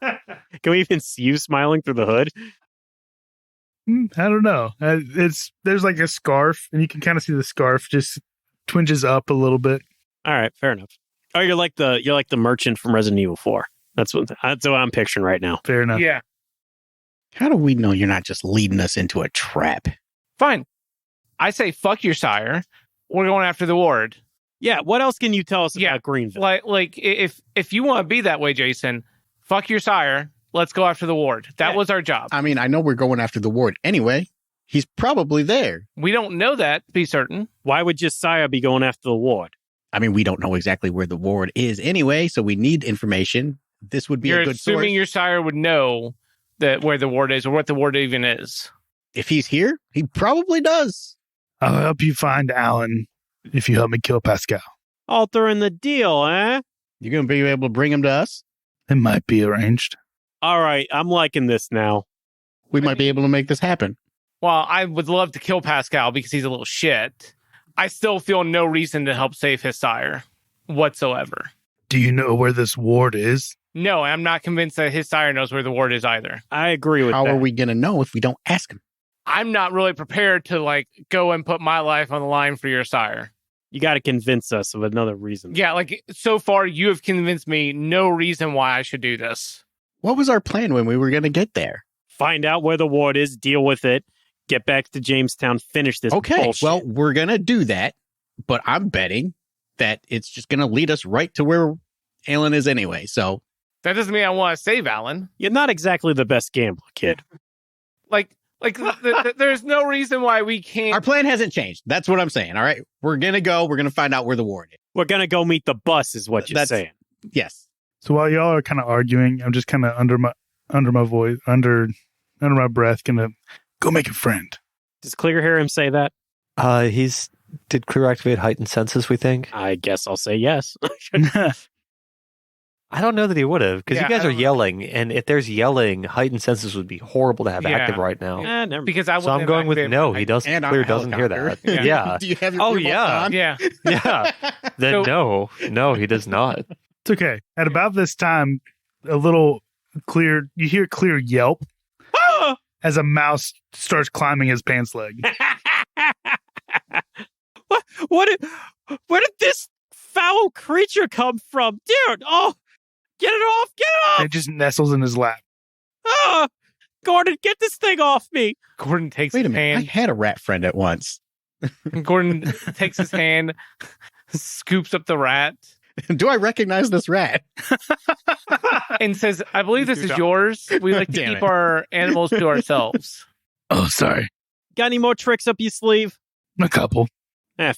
Can we even see you smiling through the hood? I don't know. There's like a scarf, and you can kind of see the scarf just twinges up a little bit. All right, fair enough. Oh, you're like the merchant from Resident Evil 4. That's what I'm picturing right now. Fair enough. Yeah, How do we know you're not just leading us into a trap? fine. I say fuck your sire. We're going after the ward. Yeah, what else can you tell us Yeah, about Greenville? Like if you want to be that way, Jason, fuck your sire. Let's go after the ward. That was our job. I mean, I know we're going after the ward anyway. He's probably there. We don't know that to be certain. Why would Josiah be going after the ward? I mean, we don't know exactly where the ward is anyway, so we need information. This would be You're a good assuming source. your sire would know that where the ward is or what the ward even is. If he's here, he probably does. I'll help you find Alan if you help me kill Pascal. Altering the deal, eh? You're going to be able to bring him to us? It might be arranged. All right, I'm liking this now. We might be able to make this happen. While I would love to kill Pascal because he's a little shit, I still feel no reason to help save his sire whatsoever. Do you know where this ward is? No, I'm not convinced that his sire knows where the ward is either. I agree with How that. are we going to know if we don't ask him? I'm not really prepared to go and put my life on the line for your sire. You got to convince us of another reason. Yeah, so far you have convinced me no reason why I should do this. What was our plan when we were going to get there? Find out where the ward is, deal with it, get back to Jamestown, finish this Okay, bullshit. well, we're going to do that, but I'm betting that it's just going to lead us right to where Alan is anyway, so... That doesn't mean I want to save Alan. You're not exactly the best gambler, kid. There's no reason why we can't. Our plan hasn't changed. That's what I'm saying, all right? We're going to go. We're going to find out where the ward is. We're going to go meet the bus is what you're That's- saying. Yes. So while y'all are kind of arguing, I'm just kind of under my voice, under my breath, gonna go make a friend. Does Clear hear him say that? Did Clear activate heightened senses, we think? I guess I'll say yes. I don't know that he would have, because Yeah, you guys I are don't- yelling, and if there's yelling, heightened senses would be horrible to have Yeah. active right now. Never mind. Because I So I'm wouldn't going with activate no. my- He doesn't. And Clear our doesn't hear helicopter. that. Yeah. Do you have your Oh, earbuds yeah. on? Yeah. Yeah. Then So- no, he does not. It's okay. At about this time, you hear Clear yelp as a mouse starts climbing his pants leg. Where did this foul creature come from? Dude, get it off, get it off! It just nestles in his lap. Oh, Gordon, get this thing off me. Gordon takes Wait a his minute. I hand. had a rat friend at once. Gordon takes his hand, scoops up the rat, Do I recognize this rat? and says, "I believe this is yours. We like to Damn keep it. our animals to ourselves." Oh, sorry. Got any more tricks up your sleeve? A couple.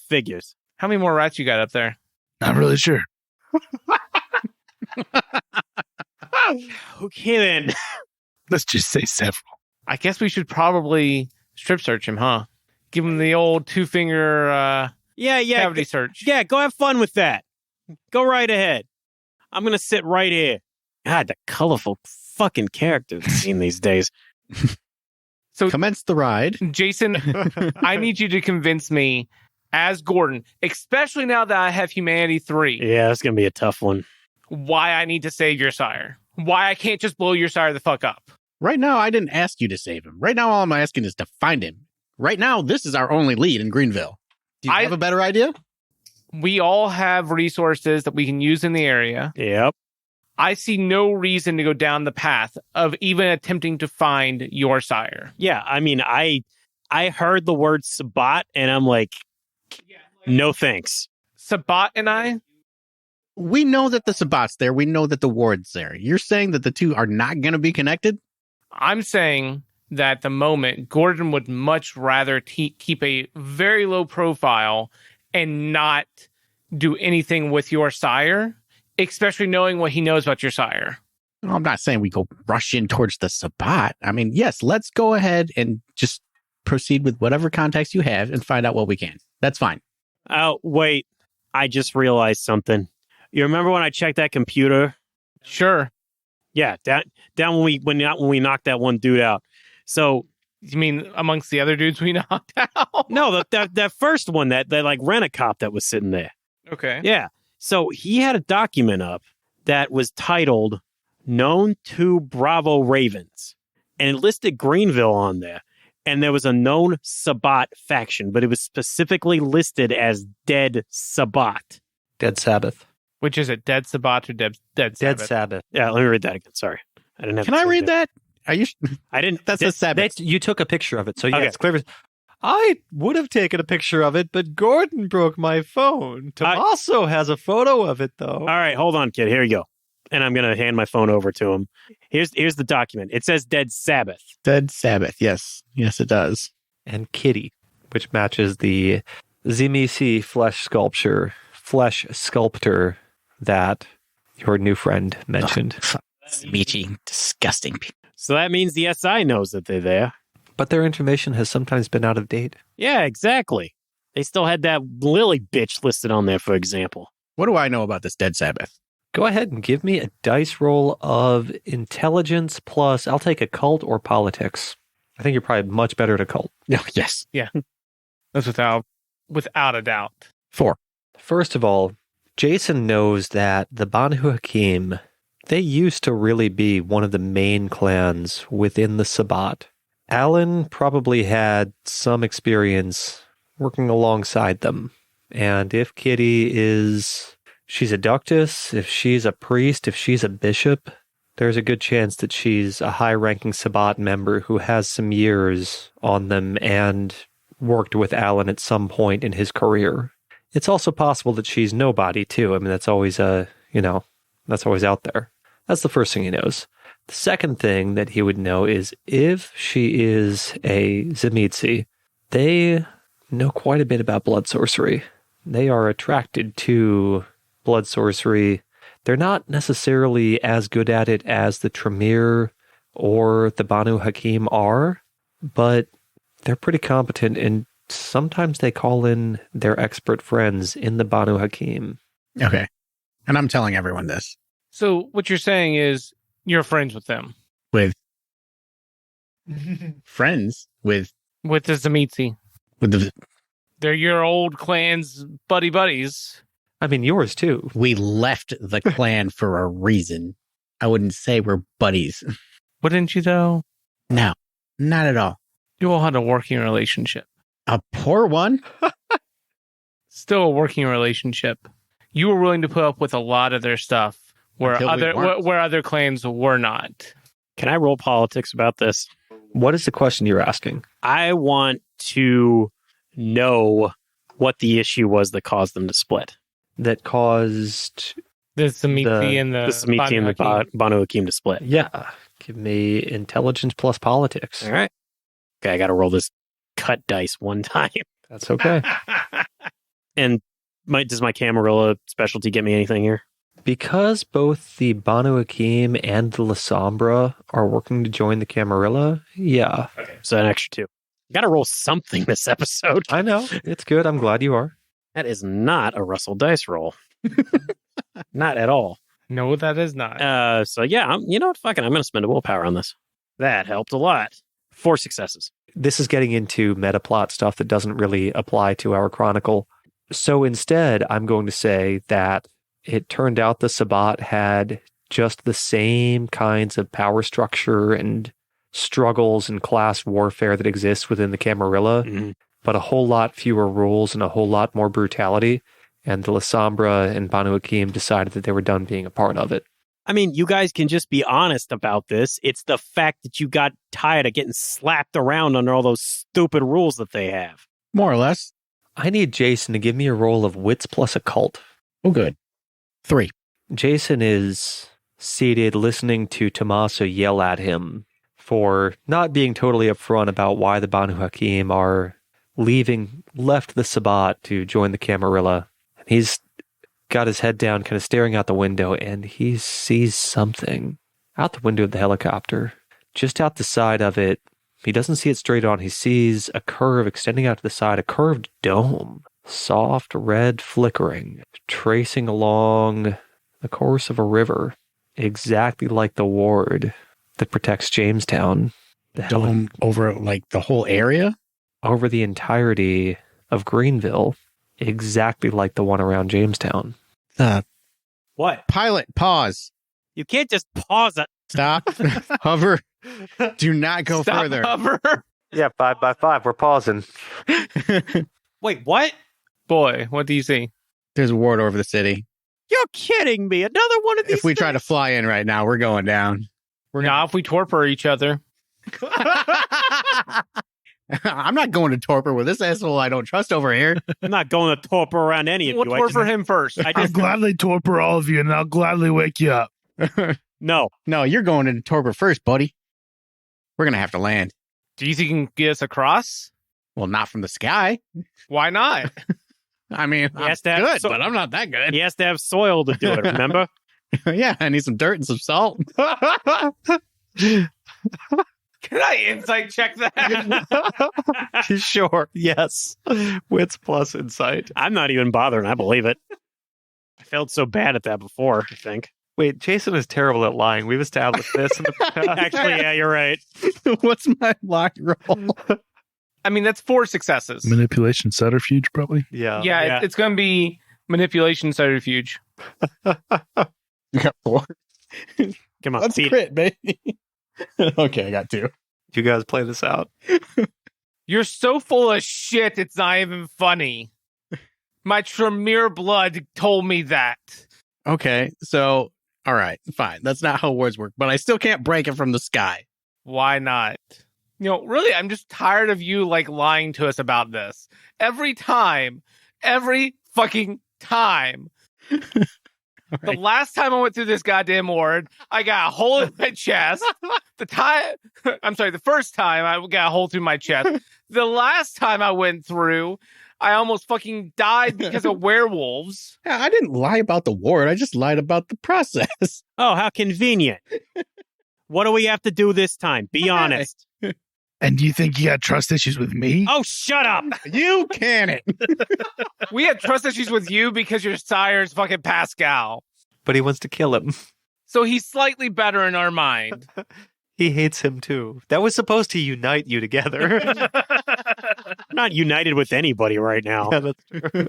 Figures. How many more rats you got up there? Not really sure. Okay, then. Let's just say several. I guess we should probably strip search him, huh? Give him the old 2-finger Yeah. cavity search. Yeah, go have fun with that. Go right ahead. I'm going to sit right here. God, the colorful fucking characters I've seen these days. So commence the ride. Jason, I need you to convince me as Gordon, especially now that I have Humanity 3. Yeah, that's going to be a tough one. Why I need to save your sire. Why I can't just blow your sire the fuck up. Right now, I didn't ask you to save him. Right now, all I'm asking is to find him. Right now, this is our only lead in Greenville. Do you have a better idea? We all have resources that we can use in the area. Yep. I see no reason to go down the path of even attempting to find your sire. Yeah, I mean, I heard the word Sabat, and I'm like, no thanks. Sabat and I? We know that the Sabat's there. We know that the ward's there. You're saying that the two are not going to be connected? I'm saying that at the moment, Gordon would much rather keep a very low profile and not do anything with your sire, especially knowing what he knows about your sire. No, I'm not saying we go rush in towards the Sabat. I mean, yes, let's go ahead and just proceed with whatever contacts you have and find out what we can. That's fine. Oh, wait. I just realized something. You remember when I checked that computer? Sure. Yeah, down when we knocked that one dude out. So you mean amongst the other dudes we knocked out? No, that first one, that like rent-a-cop that was sitting there. Okay. Yeah. So he had a document up that was titled Known to Bravo Ravens, and it listed Greenville on there. And there was a known Sabat faction, but it was specifically listed as Dead Sabat. Dead Sabbath. Which is it? Dead Sabat or Dead Sabbath? Dead Sabbath. Yeah, let me read that again. Sorry. I didn't have Can I read that? Are you? I didn't. That's a Sabbath. You took a picture of it, so yeah, Okay. it's clear. I would have taken a picture of it, but Gordon broke my phone. Tomaso has a photo of it, though. All right, hold on, kid. Here you go. And I'm going to hand my phone over to him. Here's the document. It says Dead Sabbath. Dead Sabbath. Yes. Yes, it does. And Kitty, which matches the Zimisi flesh sculptor that your new friend mentioned. Michi, disgusting people. So that means the SI knows that they're there. But their information has sometimes been out of date. Yeah, exactly. They still had that Lily bitch listed on there, for example. What do I know about this Dead Sabbath? Go ahead and give me a dice roll of intelligence plus, I'll take occult or politics. I think you're probably much better at occult. Yes. Yeah. That's without a doubt. 4. First of all, Jason knows that the Banu Hakim, they used to really be one of the main clans within the Sabat. Alan probably had some experience working alongside them. And if Kitty she's a ductus, if she's a priest, if she's a bishop, there's a good chance that she's a high-ranking Sabat member who has some years on them and worked with Alan at some point in his career. It's also possible that she's nobody, too. I mean, that's always that's always out there. That's the first thing he knows. The second thing that he would know is if she is a Zemitzi, they know quite a bit about blood sorcery. They are attracted to blood sorcery. They're not necessarily as good at it as the Tremere or the Banu Hakim are, but they're pretty competent, and sometimes they call in their expert friends in the Banu Hakim. Okay. And I'm telling everyone this. So what you're saying is you're friends with them. With friends? With the Zemitzi. They're your old clan's buddies. I mean, yours too. We left the clan for a reason. I wouldn't say we're buddies. Wouldn't you, though? No, not at all. You all had a working relationship. A poor one? Still a working relationship. You were willing to put up with a lot of their stuff where other clans were not. Can I roll politics about this? What is the question you're asking? I want to know what the issue was that caused them to split. That caused the Zemitzi and the Banu Hakim to split. Yeah. Give me intelligence plus politics. All right. Okay, I got to roll this cut dice one time. That's okay. And does my Camarilla specialty get me anything here? Because both the Banu Hakim and the La Sombra are working to join the Camarilla, yeah. Okay. So an extra 2. Got to roll something this episode. I know. It's good. I'm glad you are. That is not a Russell dice roll. Not at all. No, that is not. So yeah, you know what? Fucking, I'm going to spend a willpower on this. That helped a lot. 4 successes. This is getting into meta plot stuff that doesn't really apply to our chronicle. So instead, I'm going to say that it turned out the Sabbat had just the same kinds of power structure and struggles and class warfare that exists within the Camarilla, but a whole lot fewer rules and a whole lot more brutality. And the Lasombra and Banu Hakim decided that they were done being a part of it. I mean, you guys can just be honest about this. It's the fact that you got tired of getting slapped around under all those stupid rules that they have. More or less. I need Jason to give me a roll of wits plus occult. Oh, good. 3. Jason is seated listening to Tomaso yell at him for not being totally upfront about why the Banu Hakim are left the Sabbat to join the Camarilla. He's got his head down, kind of staring out the window, and he sees something out the window of the helicopter. Just out the side of it, he doesn't see it straight on. He sees a curve extending out to the side, a curved dome, soft red flickering, tracing along the course of a river, exactly like the ward that protects Jamestown. The Dome over like the whole area? Over the entirety of Greenville, exactly like the one around Jamestown. What? Pilot, pause. You can't just pause it. Stop. Hover. Do not go Stop, further. hover. Yeah, 5 by 5. We're pausing. Wait, what? Boy, what do you see? There's a ward over the city. You're kidding me. Another one of these If we try to fly in right now, we're going down. Now, if we torpor each other. I'm not going to torpor with this asshole I don't trust over here. I'm not going to torpor around any of We'll you. torpor him first. I'll gladly torpor all of you, and I'll gladly wake you up. No. No, you're going into torpor first, buddy. We're going to have to land. Do you think you can get us across? Well, not from the sky. Why not? I mean, He I'm has to have good, but I'm not that good. He has to have soil to do it, remember? Yeah, I need some dirt and some salt. Can I insight check that? Sure, yes. Wits plus insight. I'm not even bothering. I believe it. I felt so bad at that before, I think. Wait, Jason is terrible at lying. We've established this in the past. Actually, yeah, you're right. What's my lie roll? I mean, that's 4 successes. Manipulation subterfuge, probably. Yeah. Yeah, it's going to be manipulation subterfuge. You got 4. Come on, Let's beat it. crit, baby. Okay, I got 2. You guys play this out. You're so full of shit, it's not even funny. My Tremere blood told me that. Okay, so, all right, fine. That's not how words work, but I still can't break it from the sky. Why not? You know, really, I'm just tired of you, like, lying to us about this. Every fucking time. The last time I went through this goddamn ward, I got a hole in my chest. The first time I got a hole through my chest. The last time I went through, I almost fucking died because of werewolves. Yeah, I didn't lie about the ward. I just lied about the process. Oh, how convenient. What do we have to do this time? Be honest. And do you think you got trust issues with me? Oh, shut up. You can it. We had trust issues with you because your sire's fucking Pascal. But he wants to kill him. So he's slightly better in our mind. He hates him too. That was supposed to unite you together. I'm not united with anybody right now. Yeah, that's true.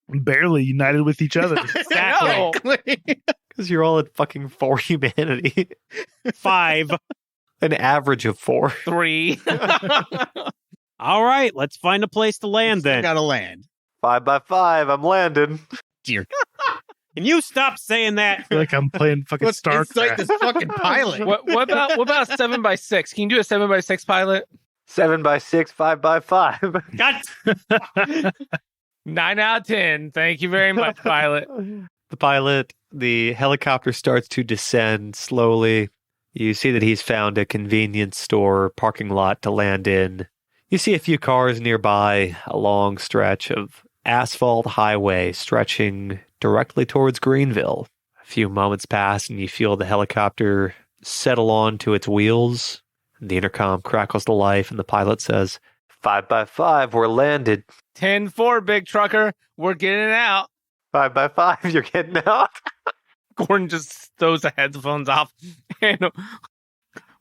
Barely united with each other. Exactly. Because you're all at fucking 4 humanity. 5. An average of 4. 3. All right, let's find a place to land then. Got to land. 5 by 5. I'm landing. Dear. Can you stop saying that? I feel like I'm playing fucking Let's incite StarCraft. this fucking pilot. What about a 7 by 6? Can you do a 7 by 6 pilot? 7 by 6, 5 by 5. God. 9 out of 10. Thank you very much, pilot. The helicopter starts to descend slowly. You see that he's found a convenience store parking lot to land in. You see a few cars nearby, a long stretch of asphalt highway stretching directly towards Greenville. A few moments pass and you feel the helicopter settle onto its wheels. The intercom crackles to life and the pilot says, 5 by 5, we're landed. 10-4, big trucker. We're getting out. 5 by 5, you're getting out. Gordon just throws the headphones off. And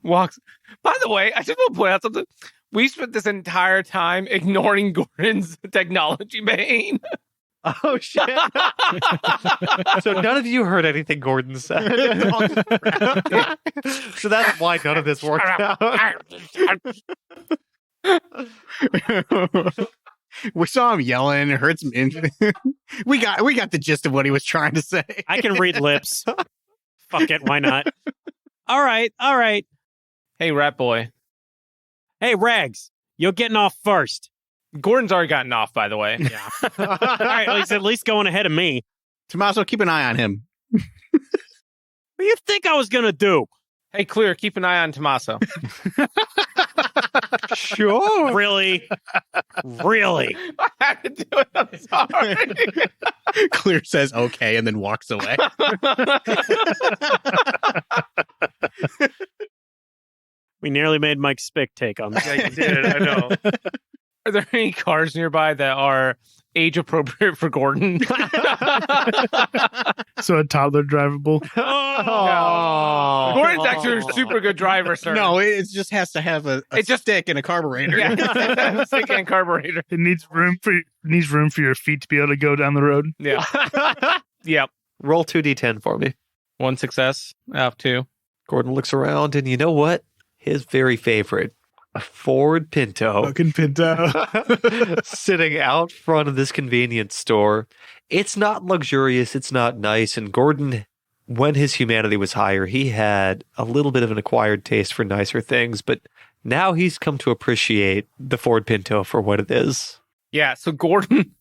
walks. By the way, I just want to point out something. We spent this entire time ignoring Gordon's technology bane. Oh, shit. So none of you heard anything Gordon said. So that's why none of this worked out. We saw him yelling, heard some we got the gist of what he was trying to say. I can read lips. Fuck it, why not? All right. Hey, rat boy. Hey, Rags, you're getting off first. Gordon's already gotten off, by the way. Yeah. All right, well, he's at least going ahead of me. Tomaso, keep an eye on him. What do you think I was going to do? Hey, Clear, keep an eye on Tomaso. Sure. Really? Really? I had to do it. I'm sorry. Clear says okay and then walks away. We nearly made Mike Spick take on this. Yeah, you did. I know. Are there any cars nearby that are age appropriate for Gordon? So a toddler drivable. Oh. Gordon's actually a super good driver, sir. No, it just has to have a stick and a carburetor. Yeah, stick and carburetor. It needs room for your feet to be able to go down the road. Yeah. Yep. Roll 2d10 for me. 1 success out of 2. Gordon looks around, and you know what? His very favorite, a Ford Pinto, Fucking Pinto. sitting out front of this convenience store. It's not luxurious. It's not nice. And Gordon, when his humanity was higher, he had a little bit of an acquired taste for nicer things. But now he's come to appreciate the Ford Pinto for what it is. Yeah, so Gordon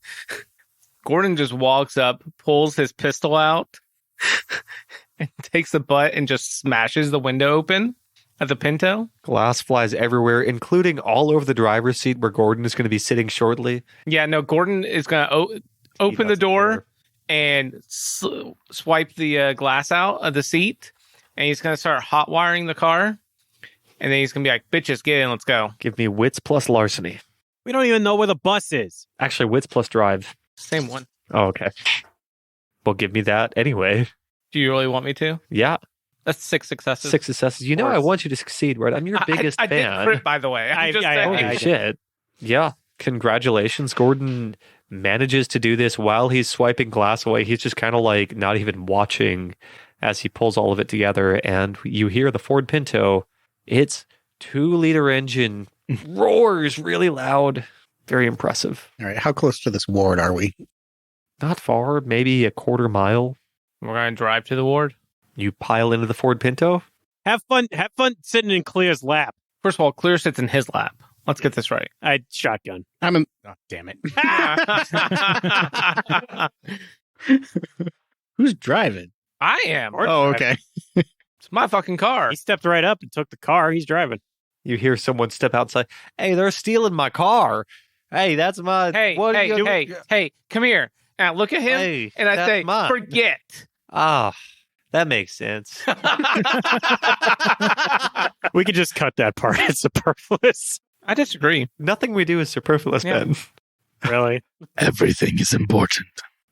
just walks up, pulls his pistol out, and takes the butt and just smashes the window open at the Pinto. Glass flies everywhere, including all over the driver's seat where Gordon is going to be sitting shortly. Yeah, no, Gordon is going to open the door and swipe the glass out of the seat, and he's going to start hot wiring the car, and then he's going to be like, bitches, get in, let's go. Give me wits plus larceny. We don't even know where the bus is. Actually, wits plus drive. Same one. Oh, okay. Well, give me that anyway. Do you really want me to? Yeah. That's 6 successes. 6 successes. You know I want you to succeed, right? I'm your biggest I fan. did crit, by the way. I'm just saying. Holy shit. Yeah. Congratulations. Gordon manages to do this while he's swiping glass away. He's just kind of like not even watching as he pulls all of it together. And you hear the Ford Pinto. It's 2-liter engine. Roars really loud. Very impressive. All right, how close to this ward are we? Not far. Maybe a quarter mile. We're going to drive to the ward. You pile into the Ford Pinto. Have fun sitting in Clear's lap. First of all, Clear sits in his lap. Let's get this right. I shotgun. I'm in. Oh, damn it. Who's driving? I am. Oh, okay. It's my fucking car. He stepped right up and took the car. He's driving. You hear someone step outside. Hey, they're stealing my car. Hey, that's my... Hey, what are you... hey, come here. And I look at him Hey, and I that's say, mine. forget. Ah, that makes sense. We could just cut that part. It's superfluous. I disagree. Nothing we do is superfluous, Yeah. Ben. Really? Everything is important.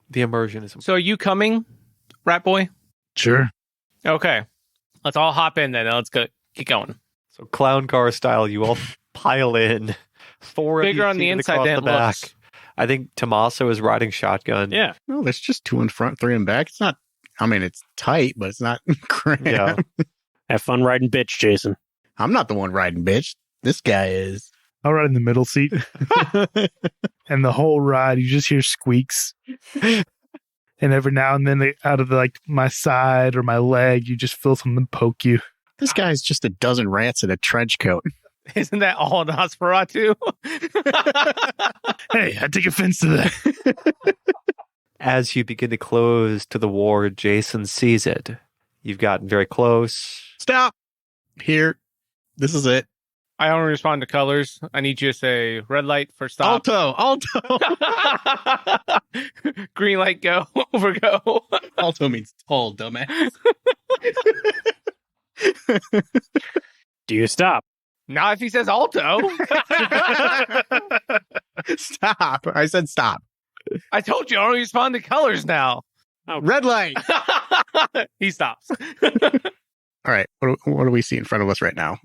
The immersion is... So are you coming, rat boy? Sure. Okay. Let's all hop in then. Let's go. Get going. So clown car style, you all pile in. 4 of Bigger you on the seated inside across than the it back. looks. I think Tomaso is riding shotgun. Yeah. No, there's just 2 in front, 3 in back. It's not, I mean, it's tight, but it's not cramped. Yeah. Have fun riding bitch, Jason. I'm not the one riding, bitch. This guy is. I'll ride in the middle seat. And the whole ride, you just hear squeaks. And every now and then, out of my side or my leg, you just feel something poke you. This guy's just a dozen rats in a trench coat. Isn't that all Nosferatu? Hey, I take offense to that. As you begin to close to the ward, Jason sees it. You've gotten very close. Stop. Here. This is it. I only respond to colors. I need you to say red light for stop. Alto. Green light, go. Over, go. Alto means tall, dumbass. Do you stop? Not if he says alto. Stop. I said stop. I told you I only respond to colors now. Red light. He stops. All All right. What do we see in front of us right now?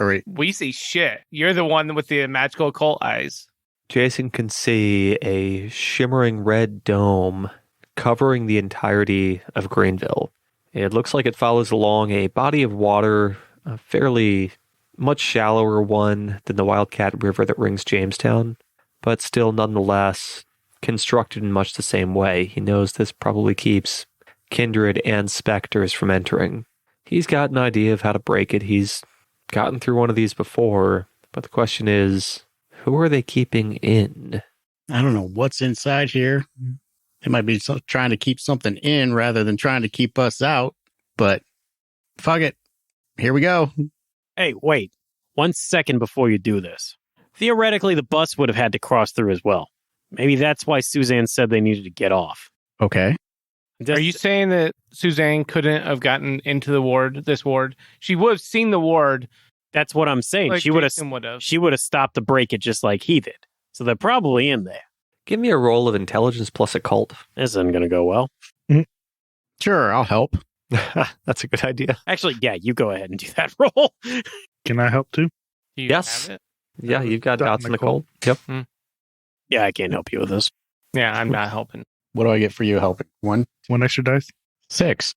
All right. We see shit. You're the one with the magical occult eyes. Jason can see a shimmering red dome covering the entirety of Greenville. It looks like it follows along a body of water, a fairly much shallower one than the Wildcat River that rings Jamestown, but still nonetheless constructed in much the same way. He knows this probably keeps Kindred and specters from entering. He's got an idea of how to break it. He's gotten through one of these before, but the question is, who are they keeping in? I don't know what's inside here. They might be trying to keep something in rather than trying to keep us out, but fuck it. Here we go. Hey, wait. 1 second before you do this. Theoretically, the bus would have had to cross through as well. Maybe that's why Suzanne said they needed to get off. Okay. Are you saying that Suzanne couldn't have gotten into the ward, this ward? She would have seen the ward. That's what I'm saying. Like She would have stopped to break it just like he did. So they're probably in there. Give me a roll of intelligence plus occult. This isn't going to go well. Sure, I'll help. That's a good idea. Actually, yeah, you go ahead and do that roll. Can I help too? Do you Yes. have it? Yeah, you've got Dot dots in in the occult. Yep. Yeah, I can't help you with this. Yeah, I'm not helping. What do I get for you helping? 1, One extra dice? 6.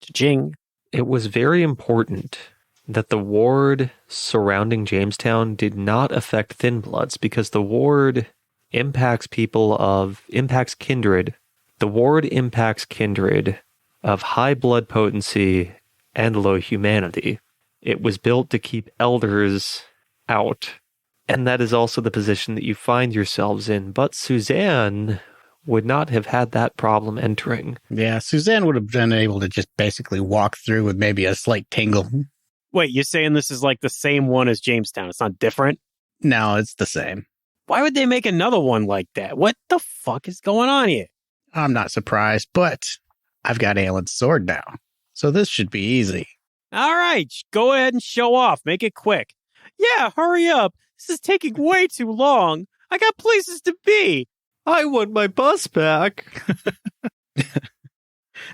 Cha-ching. It was very important that the ward surrounding Jamestown did not affect Thin Bloods because the ward impacts Kindred. The ward impacts Kindred of high blood potency and low humanity. It was built to keep elders out. And that is also the position that you find yourselves in. But Suzanne would not have had that problem entering. Yeah, Suzanne would have been able to just basically walk through with maybe a slight tingle. Wait, you're saying this is like the same one as Jamestown? It's not different? No, it's the same. Why would they make another one like that? What the fuck is going on here? I'm not surprised, but I've got Alan's sword now. So this should be easy. All right, go ahead and show off. Make it quick. Yeah, hurry up. This is taking way too long. I got places to be. I want my bus back.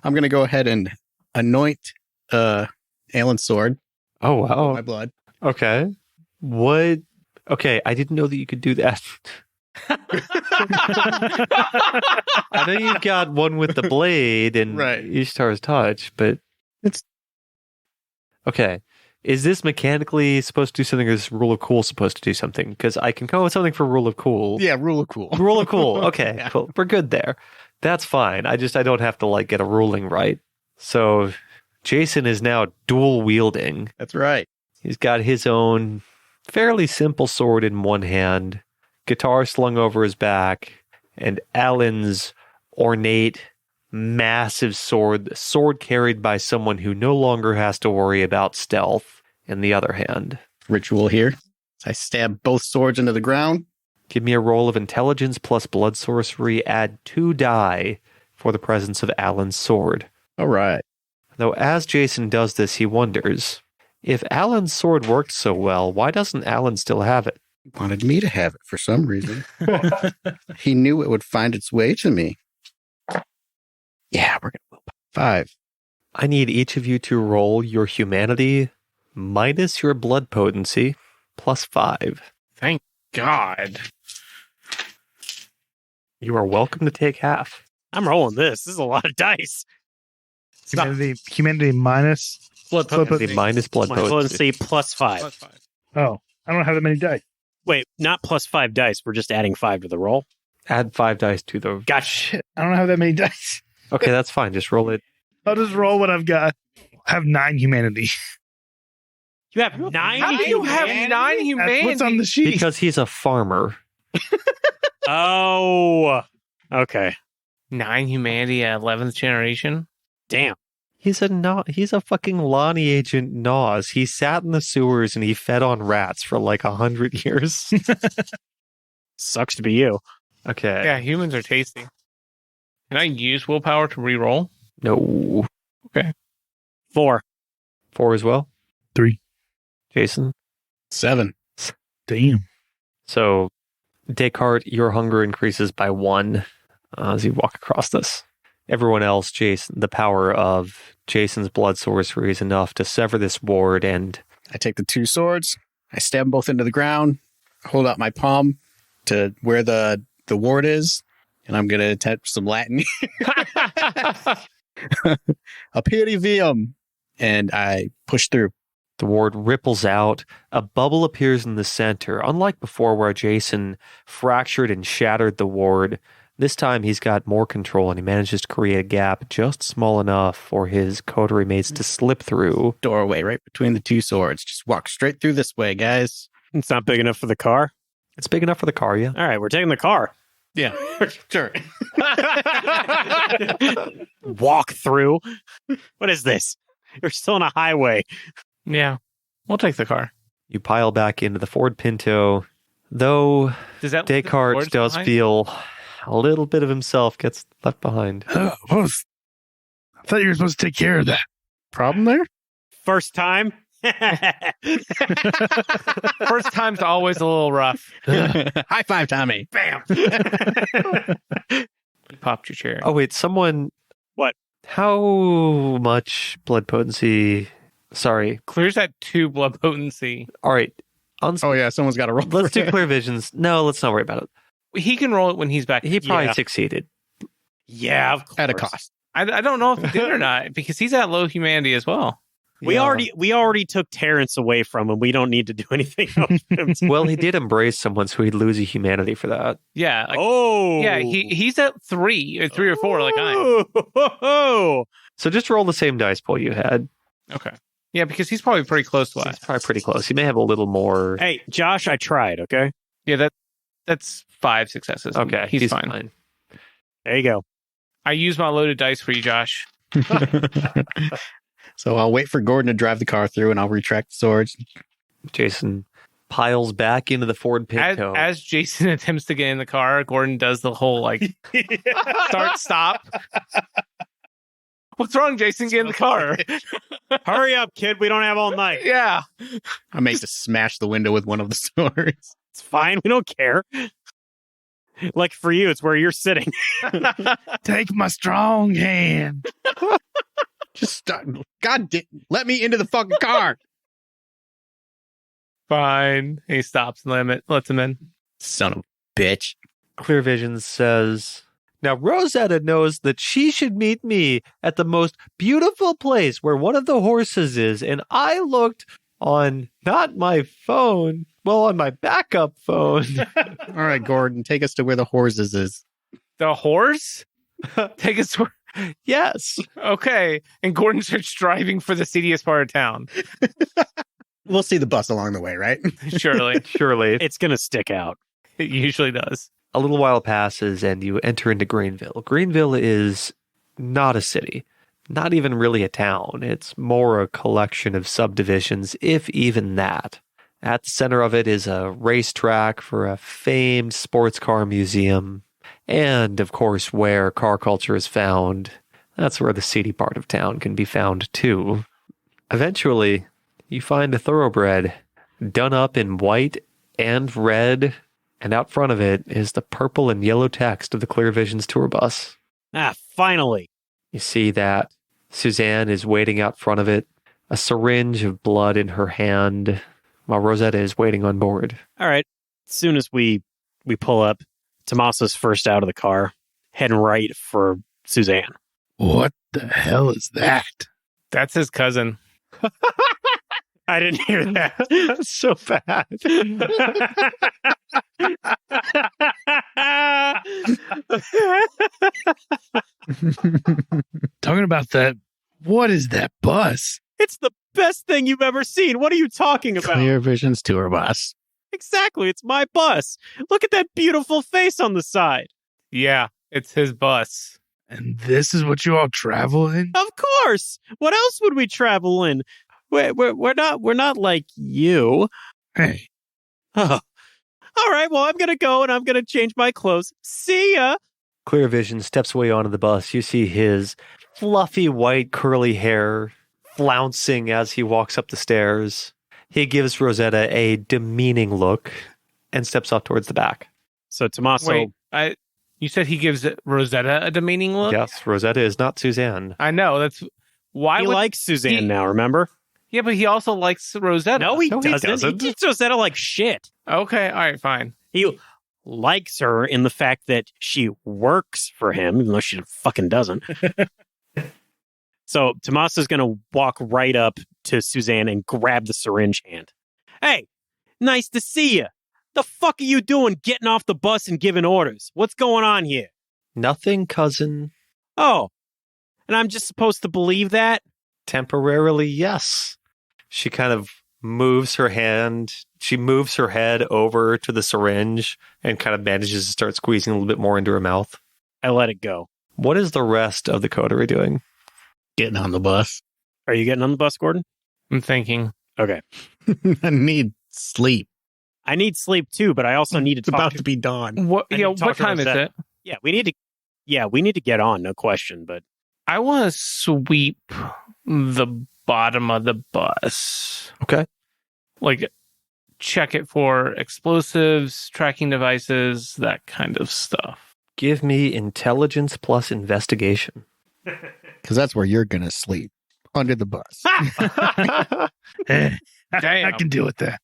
I'm going to go ahead and anoint Alan's sword. Oh, wow. My blood. Okay. What? Okay, I didn't know that you could do that. I know you've got one with the blade and Right. Ishtar's touch, but It's- okay. Is this mechanically supposed to do something, or is Rule of Cool supposed to do something? Because I can come up with something for Rule of Cool. Yeah, rule of cool. Rule of Cool. Okay, Yeah. cool. We're good there. That's fine. I don't have to like get a ruling right. So Jason is now dual wielding. That's right. He's got his own fairly simple sword in one hand, guitar slung over his back, and Alan's ornate, massive sword carried by someone who no longer has to worry about stealth in the other hand. Ritual here. I stab both swords into the ground. Give me a roll of intelligence plus blood sorcery. Add 2 die for the presence of Alan's sword. All right. Though as Jason does this, he wonders, if Alan's sword worked so well, why doesn't Alan still have it? He wanted me to have it for some reason. He knew it would find its way to me. Yeah, we're going to willpower. 5. I need each of you to roll your humanity minus your blood potency plus 5. Thank God. You are welcome to take half. I'm rolling this. This is a lot of dice. Humanity minus. Blood Humanity minus blood Might as well potency. say plus 5. Plus 5. Oh, I don't have that many dice. Wait, not plus 5 dice. We're just adding 5 to the roll. Add 5 dice to the... Gotcha. Shit, I don't have that many dice. Okay, that's fine. Just roll it. I'll just roll what I've got. I have 9 humanity. You have 9? How do you have 9 That's humanity? what's on the sheet. Because he's a farmer. Oh. Okay. 9 humanity at 11th generation? Damn. He's a fucking Lonnie agent Nas. He sat in the sewers and he fed on rats for like 100 years. Sucks to be you. Okay. Yeah, humans are tasty. Can I use willpower to reroll? No. 4. 4 as well? 3. Jason? 7. Damn. So, Descartes, your hunger increases by 1 as you walk across this. everyone else, Jason, the power of Jason's blood sorcery is enough to sever this ward, and I take the 2 swords, I stab them both into the ground, hold out my palm to where the ward is, and I'm going to attempt some Latin. Aperi vium. And I push through. the ward ripples out. A bubble appears in the center. Unlike before where Jason fractured and shattered the ward, this time he's got more control and he manages to create a gap just small enough for his coterie mates to slip through. Doorway right between the 2 swords. Just walk straight through this way, guys. It's not big enough for the car. It's big enough for the car, yeah. All right, we're taking the car. Yeah, sure. Walk through. What is this? You're still on a highway. Yeah. We'll take the car. You pile back into the Ford Pinto, though Does that Descartes does feel a little bit of himself gets left behind. I thought you were supposed to take care of that. Problem there? First time? First time's always a little rough. High five, Tommy. Bam! You popped your cherry. Oh, wait, someone... What? How much blood potency... Sorry. Clears that 2 blood potency. All right. Oh, yeah, someone's got to roll. Let's for do it. clear visions. No, let's not worry about it. He can roll it when he's back. He probably Yeah. succeeded. Yeah, of course. At a cost. I don't know if he did or not, because he's at low humanity as well. We already took Terrence away from him. We don't need to do anything else. Well, he did embrace someone, so he'd lose a humanity for that. Yeah. Like, Oh, yeah, he's at 3 or 3 or 4 like I am. Oh, So just roll the same dice pool you had. Okay. Yeah, because he's probably pretty close to He's us. probably pretty close. He may have a little more... hey, Josh, I tried. Okay, Yeah, that's 5 successes. Okay, he's fine. there you go. I use my loaded dice for you, Josh. So I'll wait for Gordon to drive the car through, and I'll retract the swords. Jason piles back into the Ford Pinto. As Jason attempts to get in the car, Gordon does the whole like start stop. What's wrong, Jason? Get in the car. Hurry up, kid. We don't have all night. Yeah. I make to smash the window with one of the swords. It's fine. We don't care. Like for you, it's where you're sitting. Take my strong hand. Just start. God damn, let me into the fucking car. Fine. He stops and lets him in. Son of a bitch. Clear Vision says, now Rosetta knows that she should meet me at the most beautiful place where one of the horses is, and I looked on not my phone, well, on my backup phone. All right, Gordon, take us to where the horses is. The horse? Take us to... Yes. Okay. And Gordon starts driving for the seediest part of town. We'll see the bus along the way, right? Surely. Surely. It's going to stick out. It usually does. A little while passes and you enter into Greenville. Greenville is not a city, not even really a town. It's more a collection of subdivisions, if even that. At the center of it is a racetrack for a famed sports car museum. And, of course, where car culture is found, that's where the seedy part of town can be found, too. Eventually, you find a thoroughbred done up in white and red, and out front of it is the purple and yellow text of the Clear Visions tour bus. Ah, finally. You see that Suzanne is waiting out front of it, a syringe of blood in her hand, while Rosetta is waiting on board. All right. As soon as we pull up, Tomaso's first out of the car, heading right for Suzanne. What the hell is that? That's his cousin. I didn't hear that. That's so bad. Talking about that, what is that bus? It's the best thing you've ever seen. What are you talking about? Clear Visions tour bus. Exactly. It's my bus. Look at that beautiful face on the side. Yeah, it's his bus. And this is what you all travel in? Of course. What else would we travel in? We're not like you. Hey, Oh. All right. Well, I'm gonna go and I'm gonna change my clothes. See ya. Clear Vision steps away onto the bus. You see his fluffy white curly hair flouncing as he walks up the stairs. He gives Rosetta a demeaning look and steps off towards the back. So Tomaso, Wait, You said he gives Rosetta a demeaning look? Yes, Rosetta is not Suzanne. I know. That's why He likes Suzanne now, remember? Yeah, but he also likes Rosetta. No, he doesn't. He doesn't. treats Rosetta like shit. Okay, all right, fine. He likes her in the fact that she works for him, even though she fucking doesn't. So Tomaso's going to walk right up to Suzanne and grab the syringe hand. Hey, nice to see you. The fuck are you doing getting off the bus and giving orders? What's going on here? Nothing, cousin. Oh, and I'm just supposed to believe that? Temporarily, yes. She kind of moves her hand. She moves her head over to the syringe and kind of manages to start squeezing a little bit more into her mouth. I let it go. What is the rest of the coterie doing? Getting on the bus. Are you getting on the bus, Gordon? I'm thinking. Okay. I need sleep. I need sleep too, but I also need to It's talk about to... to be dawn. What? I Yeah. need to talk What to time is Rosetta. it? Yeah, we need to get on, no question, but I want to sweep the bottom of the bus. Okay. Like, check it for explosives, tracking devices, that kind of stuff. Give me intelligence plus investigation. Because that's where you're going to sleep. Under the bus. I Damn. can deal with that.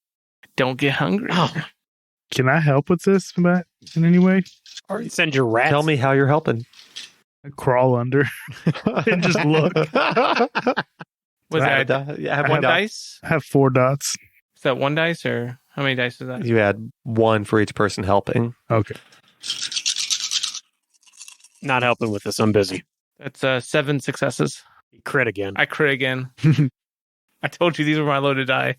Don't get hungry. Can I help with this, Matt, in any way? send your rats. Tell me how you're helping. I crawl under and just look. Was I that have I have one one die. dice? I have 4 dots. Is that one dice or how many dice is that? You add 1 for each person helping. Okay. Not helping with this. I'm busy. That's 7 successes. Crit again. I crit again. I told you these were my loaded die.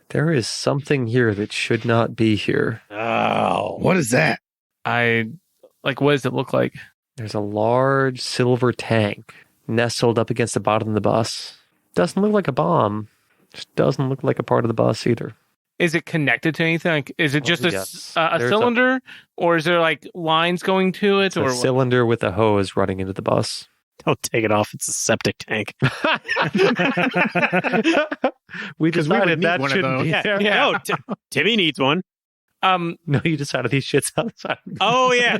There is something here that should not be here. Oh. What is that? What does it look like? There's a large silver tank nestled up against the bottom of the bus. Doesn't look like a bomb. Just doesn't look like a part of the bus either. Is it connected to anything? Like, is it just Yes. a There's cylinder, or is there like lines going to it, It's or a what? cylinder with a hose running into the bus. Don't take it off. It's a septic tank. We Because we would decided need that one of shouldn't be those. there. Yeah. No, Timmy needs one. No, you decided he shits outside. Oh, yeah.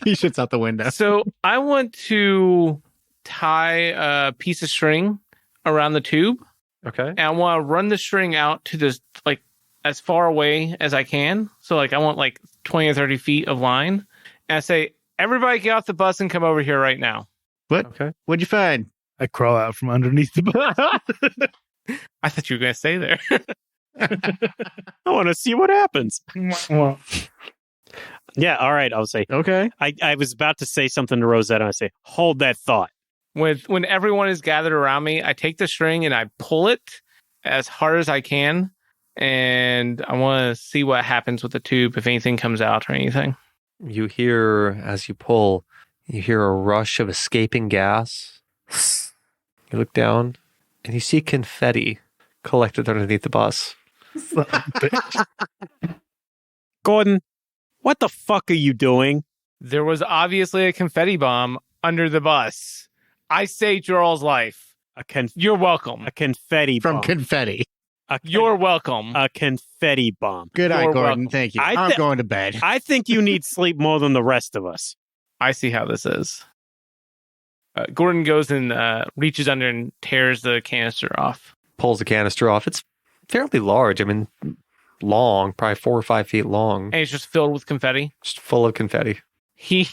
He shits out the window. So I want to tie a piece of string around the tube, Okay. and I want to run the string out to this like as far away as I can. So like I want like 20 or 30 feet of line, and I say, "Everybody, get off the bus and come over here right now." Okay. What'd you find? I crawl out from underneath the bus. I thought you were going to stay there. I want to see what happens. Yeah, all right. I'll say, Okay. I was about to say something to Rosetta. And I say, hold that thought. When everyone is gathered around me, I take the string and I pull it as hard as I can, and I want to see what happens with the tube, if anything comes out or anything. You hear, as you pull, you hear a rush of escaping gas. You look down, and you see confetti collected underneath the bus. Gordon, what the fuck are you doing? There was obviously a confetti bomb under the bus. I saved your all's life. You're welcome. A confetti From bomb. confetti. You're welcome. A confetti bomb. Good eye, You're Gordon. welcome. Thank you. I I'm thi- going to bed. I think you need sleep more than the rest of us. I see how this is. Gordon goes and reaches under and tears the canister off. Pulls the canister off. It's fairly large. I mean, long, probably 4 or 5 feet long. And it's just filled with confetti. Just full of confetti. He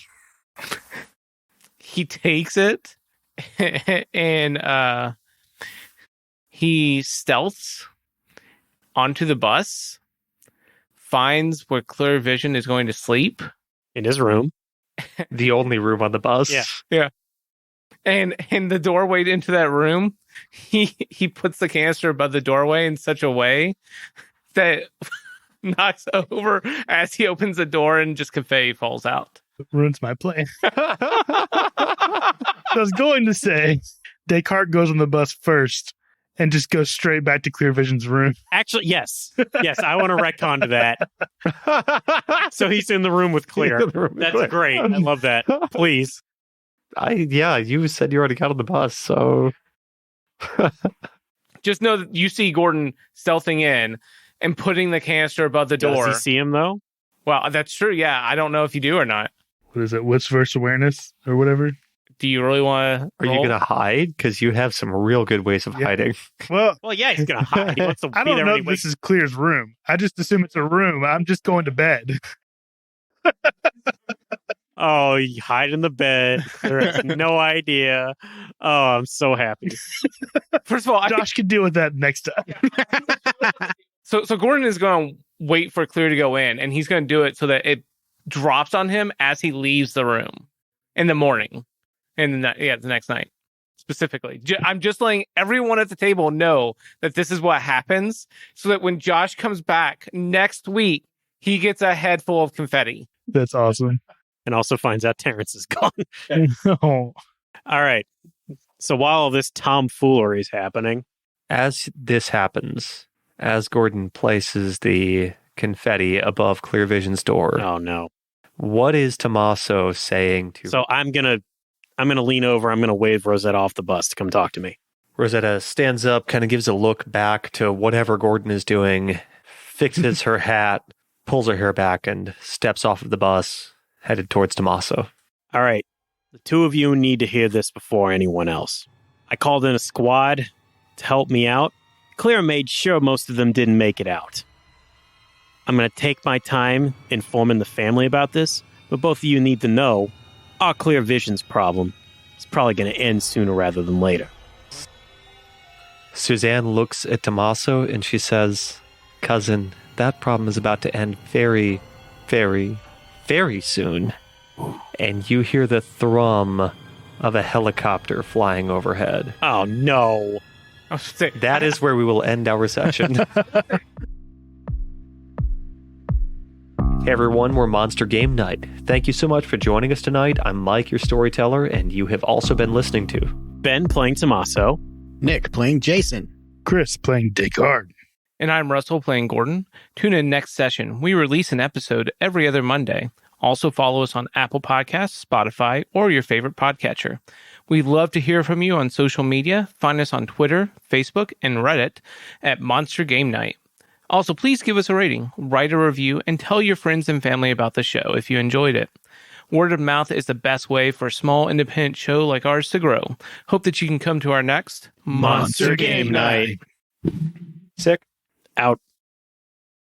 takes it and he stealths onto the bus, finds where Clear Vision is going to sleep. In his room. The only room on the bus. Yeah. And in the doorway into that room, he puts the canister above the doorway in such a way that knocks over as he opens the door and just confetti falls out. Ruins my plan. I was going to say Descartes goes on the bus first and just goes straight back to Clear Vision's room. Actually, yes. Yes, I want to retcon to that. So he's in the room with Clear. That's great. I love that. Please. You said you already got on the bus, so Just know that you see Gordon stealthing in and putting the canister above the door. Does he see him, though? Well, that's true. Yeah, I don't know if you do or not. what is it? Wits versus awareness or whatever. Do you really want to? Are you going to hide? Because you have some real good ways of hiding. Well, Well, yeah, he's gonna hide. He wants to I be don't there know when if he this is Clear's room. I just assume it's a room. I'm just going to bed. Oh, you hide in the bed. There is no idea. Oh, I'm so happy. First of all, Josh can deal with that next time. So Gordon is going to wait for Clear to go in, and he's going to do it so that it drops on him as he leaves the room in the morning, and the next night specifically. I'm just letting everyone at the table know that this is what happens, so that when Josh comes back next week, he gets a head full of confetti. That's awesome. And also finds out Terrence is gone. Oh. All right. So while all this tomfoolery is happening, As this happens, as Gordon places the confetti above Clear Vision's door, oh no. what is Tomaso saying to So I'm gonna lean over. I'm gonna wave Rosetta off the bus to come talk to me. Rosetta stands up, kind of gives a look back to whatever Gordon is doing, fixes her hat, pulls her hair back, and steps off of the bus, headed towards Tomaso. All right. The two of you need to hear this before anyone else. I called in a squad to help me out. Clear made sure most of them didn't make it out. I'm going to take my time informing the family about this, but both of you need to know our Clear Vision's problem is probably going to end sooner rather than later. Suzanne looks at Tomaso and she says, "Cousin, that problem is about to end very, very, very soon." And you hear the thrum of a helicopter flying overhead. Oh, no. That is where we will end our session. Hey everyone, we're Monster Game Night. Thank you so much for joining us tonight. I'm Mike, your storyteller, and you have also been listening to Ben playing Tomaso. Nick playing Jason. Chris playing Descartes. And I'm Russell playing Gordon. Tune in next session. We release an episode every other Monday. Also follow us on Apple Podcasts, Spotify, or your favorite podcatcher. We'd love to hear from you on social media. Find us on Twitter, Facebook, and Reddit at Monster Game Night. Also, please give us a rating, write a review, and tell your friends and family about the show if you enjoyed it. Word of mouth is the best way for a small independent show like ours to grow. Hope that you can come to our next Monster Game Night. Sick. Out.